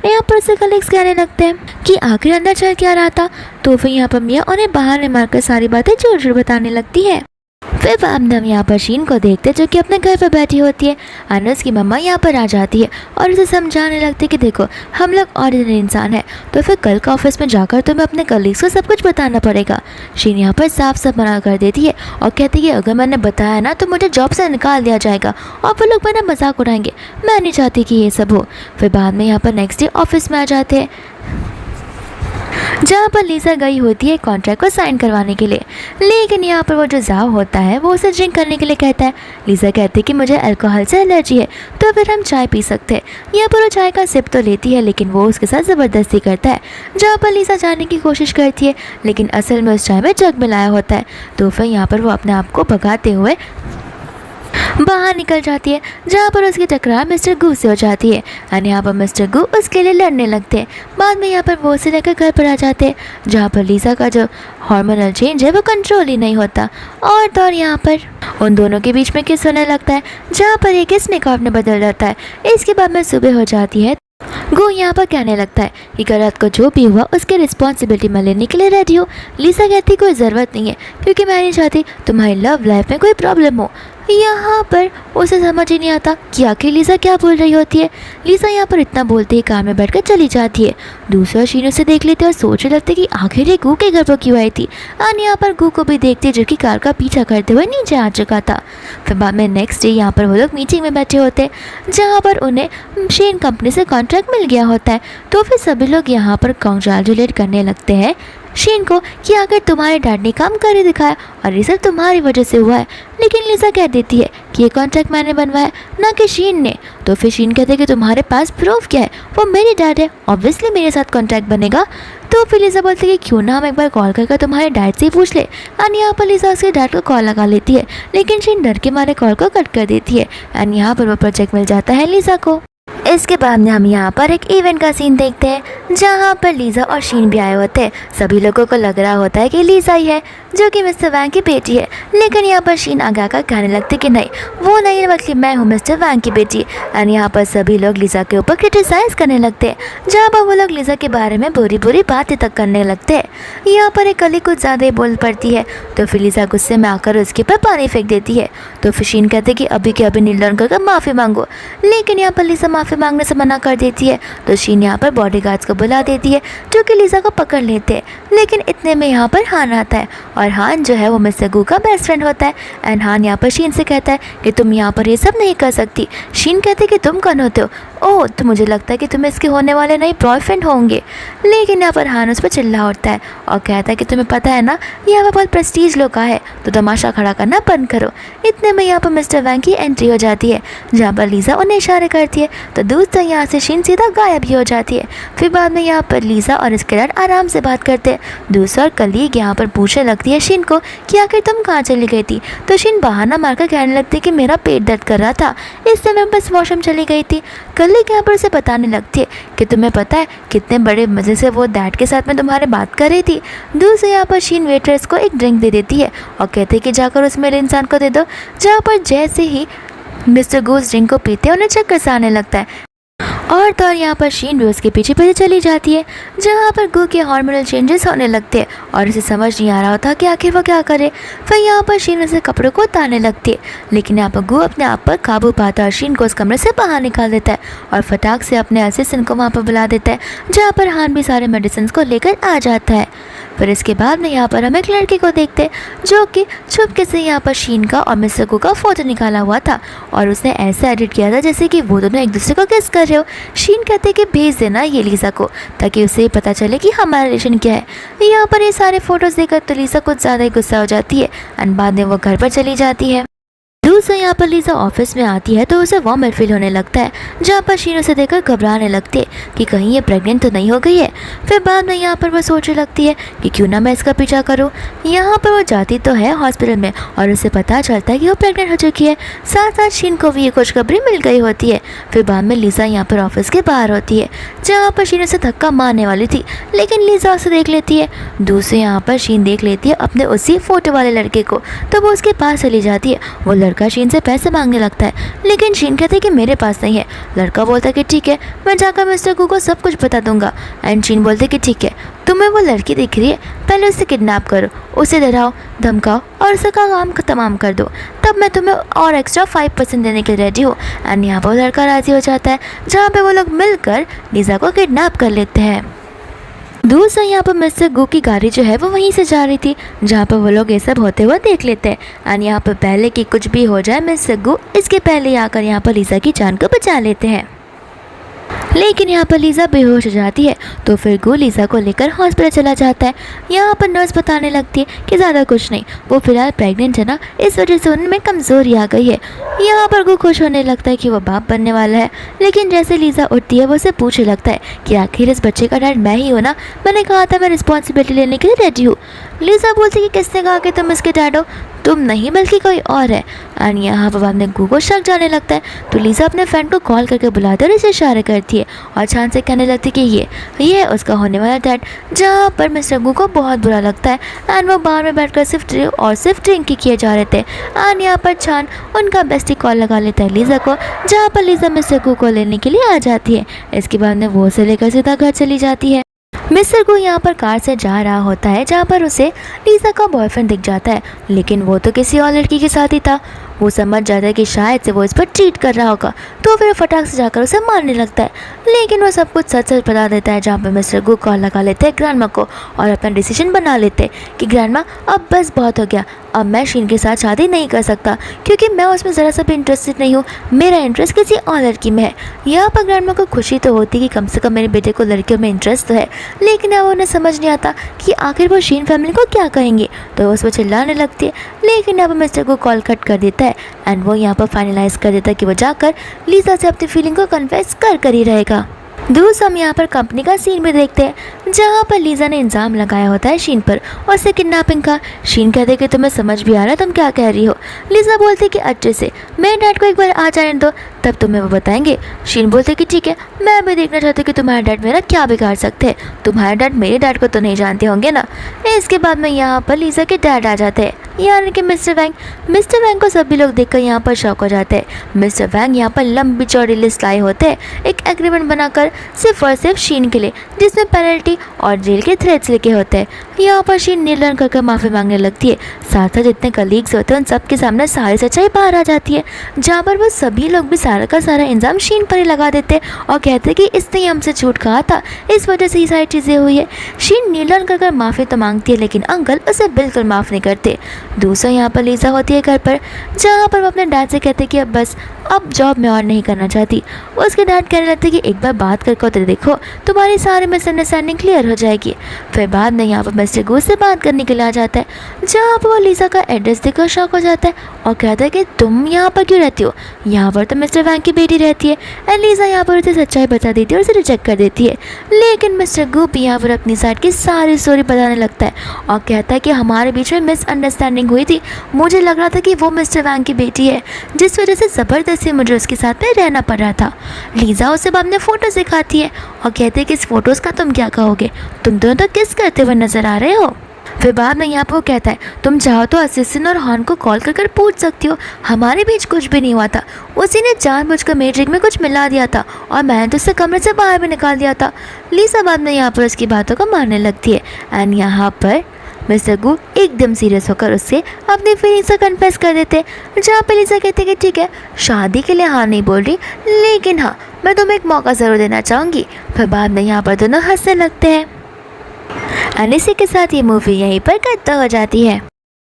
यहाँ पर उसके कलीग्स कहने लगते हैं कि आखिर अंदर चल क्या रहा था। तो फिर यहाँ पर मियाँ उन्हें बाहर मारकर सारी बातें जोर जोर बताने लगती है। फिर बाद हम यहाँ पर शीन को देखते जो कि अपने घर पर बैठी होती है। अनस की मम्मा यहाँ पर आ जाती है और उसे समझाने लगती है कि देखो हम लोग ऑर्डिनरी इंसान हैं, तो फिर कल का ऑफिस में जाकर तुम्हें अपने कलीग्स को सब कुछ बताना पड़ेगा। शीन यहाँ पर साफ साफ मना कर देती है और कहती है कि अगर मैंने बताया ना तो मुझे जॉब से निकाल दिया जाएगा और वो लोग मेरा मजाक उड़ाएंगे, मैं नहीं चाहती कि ये सब हो। फिर बाद में यहाँ पर नेक्स्ट डे ऑफिस में आ जाते हैं, जहाँ पर लीज़ा गई होती है कॉन्ट्रैक्ट को साइन करवाने के लिए। लेकिन यहाँ पर वो जो जाओ होता है वो उसे ड्रिंक करने के लिए कहता है। लीज़ा कहती है कि मुझे अल्कोहल से एलर्जी है तो फिर हम चाय पी सकते हैं। यहाँ पर वो चाय का सिप तो लेती है लेकिन वो उसके साथ ज़बरदस्ती करता है। जहाँ पर लीज़ा जाने की कोशिश करती है लेकिन असल में उस चाय में जग मिलाया होता है। तो फिर यहाँ पर वो अपने आप को भगाते हुए बाहर निकल जाती है, जहाँ पर उसकी टकरार मिस्टर गू से हो जाती है और यहाँ पर मिस्टर गू उसके लिए लड़ने लगते हैं। बाद में यहाँ पर वो उसे लेकर घर पर आ जाते हैं, जहाँ पर लीज़ा का जो हार्मोनल चेंज है वो कंट्रोल ही नहीं होता और तो और यहाँ पर उन दोनों के बीच में किस होने लगता है, जहाँ पर एक स्नेक में बदल जाता है। इसके बाद में सुबह हो जाती है। गो यहाँ पर कहने लगता है कि कल रात को जो भी हुआ उसकी रिस्पॉन्सिबिलिटी मैं लेने के लिए रेडी हूँ। लीज़ा कहती कोई ज़रूरत नहीं है क्योंकि मैं नहीं चाहती तुम्हारी लव लाइफ में कोई प्रॉब्लम हो। यहाँ पर उसे समझ ही नहीं आता कि आखिर लीज़ा क्या बोल रही होती है। लीज़ा यहाँ पर इतना बोलते ही कार में बैठकर चली जाती है। दूसरा शीन उसे देख लेते और सोचने लगते कि आखिर ये गू के घर पर क्यों आई थी। और यहाँ पर गू को भी देखते जो कि कार का पीछा करते हुए नीचे आ चुका था। फिर बाद में नेक्स्ट डे यहाँ पर वो लोग मीटिंग में बैठे होते हैं, जहाँ पर उन्हें शेन कंपनी से कॉन्ट्रैक्ट मिल गया होता है। तो फिर सभी लोग यहाँ पर कॉन्ग्रेचुलेट करने लगते हैं शेन को कि आखिर तुम्हारे डैड ने काम कर ही दिखाया और ये सब तुम्हारी वजह से हुआ है। लेकिन लीज़ा कह देती है कि ये कॉन्ट्रैक्ट मैंने बनवाया ना कि शीन ने। तो फिर शीन कहते हैं कि तुम्हारे पास प्रूफ क्या है, वो मेरे डैड है, ऑब्वियसली मेरे साथ कॉन्ट्रैक्ट बनेगा। तो फिर लीज़ा बोलती है कि क्यों ना हम एक बार कॉल करके तुम्हारे डैड से ही पूछ ले। एंड यहाँ पर लीज़ा उसके डैड को कॉल लगा लेती है लेकिन शीन डर के मारे कॉल को कट कर देती है। एंड यहाँ पर वो प्रोजेक्ट मिल जाता है लीज़ा को। इसके बाद में हम यहाँ पर एक इवेंट का सीन देखते हैं जहाँ पर लीज़ा और शीन भी आए होते हैं। सभी लोगों को लग रहा होता है कि लीज़ा ही है जो कि मिस्टर वैंग की बेटी है, लेकिन यहाँ पर शीन आगे आकर कहने लगती कि नहीं, वो नहीं बल्कि मैं हूँ मिस्टर वैंग की बेटी। एंड यहाँ पर सभी लोग लीज़ा के ऊपर क्रिटिसाइज़ करने लगते हैं, जहाँ पर वो लोग लीज़ा के बारे में बुरी बुरी बातें तक करने लगते हैं। यहाँ पर एक कली कुछ ज़्यादा ही बोल पड़ती है, तो फिर लीज़ा गुस्से में आकर उसके ऊपर पानी फेंक देती है। तो फिर शीन कहते कि अभी के अभी नील करके माफ़ी मांगो, लेकिन यहाँ पर लीज़ा माफ़ी मांगने से मना कर देती है। तो शीन यहाँ पर बॉडीगार्ड्स को बुला देती है जो कि लीज़ा को पकड़ लेते हैं, लेकिन इतने में यहाँ पर हान आता है और हान जो है वो मिस्टर गू का बेस्ट फ्रेंड होता है। एंड हान यहाँ पर शीन से कहता है कि तुम यहाँ पर ये सब नहीं कर सकती। शीन कहते कि तुम कौन होते हो? ओह, तो मुझे लगता है कि तुम इसके होने वाले नए बॉयफ्रेंड होंगे। लेकिन यहाँ पर हान उस पर चिल्ला उठता है और कहता है कि तुम्हें पता है ना, यहाँ पर बहुत प्रेस्टीज लोग का है, तो तमाशा खड़ा करना बंद करो। इतने में यहाँ पर मिस्टर वैंग की एंट्री हो जाती है, जहाँ पर लीज़ा उन्हें इशारे करती है। तो दोस्तों यहाँ से शीन सीधा गायब ही हो जाती है। फिर बाद में यहाँ पर लीज़ा और इसके डैड आराम से बात करते हैं। दूसरा कलीग यहाँ पर पूछने लगती है शीन को कि आखिर तुम कहाँ चली गई थी? तो शीन बहाना मारकर कहने लगती है कि मेरा पेट दर्द कर रहा था, इससे मैं बस वॉशरूम चली गई थी। कलीग यहाँ पर उसे बताने लगती है कि तुम्हें पता है कितने बड़े मज़े से वो डैड के साथ में तुम्हारे बात कर रही थी। दूसरे यहाँ पर शीन वेट्रेस को एक ड्रिंक दे देती है और कहते हैं कि जाकर उस मेरे इंसान को दे दो। जहाँ पर जैसे ही मिस्टर गू ड्रिंक को पीते हैं उन्हें चक्कर सा आने लगता है और तो और यहाँ पर शीन भी उसके पीछे पीछे चली जाती है, जहाँ पर गू के हार्मोनल चेंजेस होने लगते हैं और इसे समझ नहीं आ रहा होता कि आखिर वो क्या करे। फिर यहाँ पर शीन उसे कपड़ों को उतारने लगती है, लेकिन यहाँ पर गू अपने आप पर काबू पाता है और शीन को उस कमरे से बाहर निकाल देता है और फटाक से अपने असिस्टेंट को वहाँ पर बुला देता है, जहाँ पर हान भी सारे मेडिसिन को लेकर आ जाता है। फिर इसके बाद में यहाँ पर हम एक लड़के को देखते हैं जो कि चुपके से यहाँ पर शीन का और मिस्टर गू का फ़ोटो निकाला हुआ था और उसने ऐसा एडिट किया था जैसे कि वो दोनों एक दूसरे को किस कर रहे हो। शीन कहते कि भेज देना ये लीज़ा को ताकि उसे पता चले कि हमारा रिलेशन क्या है। यहाँ पर ये सारे फ़ोटोज़ देखकर तो लीज़ा कुछ ज़्यादा ही गुस्सा हो जाती है एंड बाद में वो घर पर चली जाती है। दूसरा यहाँ पर लीज़ा ऑफिस में आती है तो उसे वार्म फील होने लगता है, जहाँ पर शीन उसे देखकर घबराने लगती है कि कहीं ये प्रेग्नेंट तो नहीं हो गई है। फिर बाद में यहाँ पर वो सोचने लगती है कि क्यों ना मैं इसका पीछा करूँ। यहाँ पर वो जाती तो है हॉस्पिटल में और उसे पता चलता है कि वो प्रेग्नेंट हो चुकी है। साथ साथ शीन को भी ये खुशखबरी मिल गई होती है। फिर बाद में लीज़ा यहाँ पर ऑफिस के बाहर होती है, जहाँ पर शीन उसे धक्का मारने वाली थी, लेकिन लीज़ा उसे देख लेती है। दूसरे यहाँ पर शीन देख लेती है अपने उसी फोटो वाले लड़के को, तो वो उसके पास चली जाती है। वो लड़का शीन से पैसे मांगने लगता है, लेकिन शीन कहते है कि मेरे पास नहीं है। लड़का बोलता है कि ठीक है, मैं जाकर मिस्टर गू को सब कुछ बता दूंगा। एंड शीन बोलते कि ठीक है, तुम्हें वो लड़की दिख रही है, पहले उसे किडनैप करो, उसे डराओ धमकाओ और उसका काम तमाम कर दो, तब मैं तुम्हें और एक्स्ट्रा 5% देने के लिए रेडी हूँ। एंड यहाँ पर वो लड़का राज़ी हो जाता है, जहाँ पे वो लोग मिलकर लीज़ा को किडनैप कर लेते हैं। दूसरा यहाँ पर मिस्टर गू की गाड़ी जो है वो वहीं से जा रही थी, जहाँ पर वो लोग ये सब होते हुए देख लेते हैं। एंड यहाँ पर पहले कि कुछ भी हो जाए मिस्टर गू इसके पहले आकर यहाँ पर लीज़ा की जान को बचा लेते हैं, लेकिन यहाँ पर लीज़ा बेहोश हो जाती है। तो फिर गू लीज़ा को लेकर हॉस्पिटल चला जाता है। यहाँ पर नर्स बताने लगती है कि ज़्यादा कुछ नहीं, वो फिलहाल प्रेग्नेंट है ना, इस वजह से उनमें कमज़ोरी आ गई है। यहाँ पर गू खुश होने लगता है कि वो बाप बनने वाला है, लेकिन जैसे लीज़ा उठती है वो उसे पूछने लगता है कि आखिर इस बच्चे का डैड मैं ही हूँ ना, मैंने कहा था मैं रिस्पॉन्सिबिलिटी लेने के लिए रेडी हूँ। लीज़ा बोलती कि किसने कहा कि तुम इसके डैड हो? तुम नहीं बल्कि कोई और है। एंड यहाँ पर बाद में गू को शक जाने लगता है, तो लीज़ा अपने फ्रेंड को कॉल करके बुलाते और इसे इशारे करती है और छान से कहने लगती कि ये है उसका होने वाला डैड। जहाँ पर मिस्टर गू को बहुत बुरा लगता है एंड वो बार में बैठकर सिर्फ ड्रिंक ही किए जा रहे थे। एंड यहाँ पर छान उनका बेस्टी कॉल लगा लेता है लीज़ा को, जहाँ पर लीज़ा मिस्टर गू को लेने के लिए आ जाती है। इसके बाद में वो उसे लेकर सीधा घर चली जाती है। मिस्टर गू यहाँ पर कार से जा रहा होता है, जहाँ पर उसे लीज़ा का बॉयफ्रेंड दिख जाता है, लेकिन वो तो किसी और लड़की के साथ ही था। वो समझ जाता है कि शायद से वो इस पर चीट कर रहा होगा, तो फिर फटाक से जाकर उसे मारने लगता है, लेकिन वो सब कुछ सच सच बता देता है। जहाँ पर मिस्टर गू कॉल लगा लेते हैं ग्रैंडमा को और अपना डिसीजन बना लेते हैं कि ग्रैंडमा अब बस बहुत हो गया, अब मैं शीन के साथ शादी नहीं कर सकता क्योंकि मैं उसमें ज़रा सा भी इंटरेस्टेड नहीं हूँ, मेरा इंटरेस्ट किसी और लड़की में है। यहाँ पर ग्रैंडमा को खुशी तो होती कि कम से कम मेरे बेटे को लड़कियों में इंटरेस्ट तो है, लेकिन अब उन्हें समझ नहीं आता कि आखिर वो शीन फैमिली को क्या कहेंगे, तो वो उस पर चिल्लाने लगती है। लेकिन अब मिस्टर को कॉल कट कर देता है एंड वो यहाँ पर फाइनलाइज कर देता है कि वो जाकर लीज़ा से अपनी फीलिंग को कन्फेस कर ही रहेगा। दूसरा हम यहाँ पर कंपनी का सीन भी देखते हैं जहाँ पर लीजा ने इल्ज़ाम लगाया होता है शीन पर और उससे किडनैपिंग का। शीन कहते कि तुम्हें समझ भी आ रहा है तुम क्या कह रही हो। लीजा बोलती कि अच्छे से मेरे डैड को एक बार आ जाने दो तब तुम्हें वो बताएंगे। शीन बोलते कि ठीक है, मैं भी देखना चाहती हूँ कि तुम्हारे डैड मेरा क्या बिगाड़ सकते हैं। तुम्हारे डैड मेरे डैड को तो नहीं जानते होंगे ना। इसके बाद में यहाँ पर लीजा के डैड आ जाते हैं यानी कि मिस्टर वैंग। मिस्टर वैंग को सभी लोग देखकर यहाँ पर शॉक हो जाते हैं। मिस्टर वैंग यहाँ पर लंबी चौड़ी लिस्ट लाए होते हैं एक एग्रीमेंट बनाकर सिर्फ और सिर्फ शीन के लिए, जिसमें पेनल्टी और जेल के थ्रेट्स लिखे होते हैं। यहाँ पर शीन नीलर्न कर माफ़ी मांगने लगती है। साथ साथ जितने कलीग्स होते हैं उन सबके सामने सारी सच्चाई बाहर आ जाती है, जहाँ पर वो सभी लोग भी सारा का सारा इल्ज़ाम शीन पर ही लगा देते हैं और कहते हैं कि इसने ही हमसे झूठ कहा था, इस वजह से ये सारी चीज़ें हुई है। शीन नीलर्न कर माफ़ी तो मांगती है लेकिन अंकल उसे बिल्कुल माफ़ नहीं करते। दूसरा यहाँ पर लीजा होती है घर पर, जहाँ पर वो अपने डैड से कहते कि अब जॉब मैं और नहीं करना चाहती। उसके डैड कहने लगते कि एक बार बात करके तो देखो, तुम्हारी सारी मिसअंडरस्टैंडिंग क्लियर हो जाएगी। फिर बाद में यहाँ पर मिस्टर गू से बात करने के लिए आ जाता है, जहाँ पर वो लीजा का एड्रेस देखकर शॉक हो जाता है और कहता है कि तुम यहाँ पर क्यों रहती हो, यहाँ पर तो मिस्टर वैंग की बेटी रहती है। एंड लीजा यहाँ पर उसे सच्चाई बता देती है और उसे रिजेक्ट कर देती है। लेकिन मिस्टर गू भी यहाँ पर अपनी साइड की सारी स्टोरी बताने लगता है और कहता है कि हमारे बीच में मिसअंडरस्टैंडिंग हुई थी, मुझे लग रहा था कि वो मिस्टर वैंग की बेटी है, जिस वजह से ज़बरदस्ती मुझे उसके साथ में रहना पड़ रहा था। लीजा उसे बाद में फ़ोटो दिखाती है और कहते हैं कि इस फ़ोटोज़ का तुम क्या कहोगे, तुम दोनों तो किस करते हुए नज़र आ रहे हो। फिर बाद में यहाँ पर वो कहता है तुम चाहो तो असिस्टेंट और हॉर्न को कॉल कर पूछ सकती हो, हमारे बीच कुछ भी नहीं हुआ था। उसी ने जानबूझकर मेरे ड्रिंक में कुछ मिला दिया था और मैंने तो उससे कमरे से बाहर भी निकाल दिया था। लीजा बाद में यहाँ पर उसकी बातों को मानने लगती है एंड यहाँ पर मिस्टर गू एकदम सीरियस होकर उससे अपनी फीलिंग्स को कन्फेस कर देते, जहाँ पे लीजा कहते कि ठीक है, शादी के लिए हाँ नहीं बोल रही, लेकिन हाँ मैं तुम्हें एक मौका ज़रूर देना चाहूँगी। फिर बाद में यहाँ पर दोनों हंसने लगते हैं एंड इसी के साथ ये मूवी यहीं पर खत्म हो जाती है।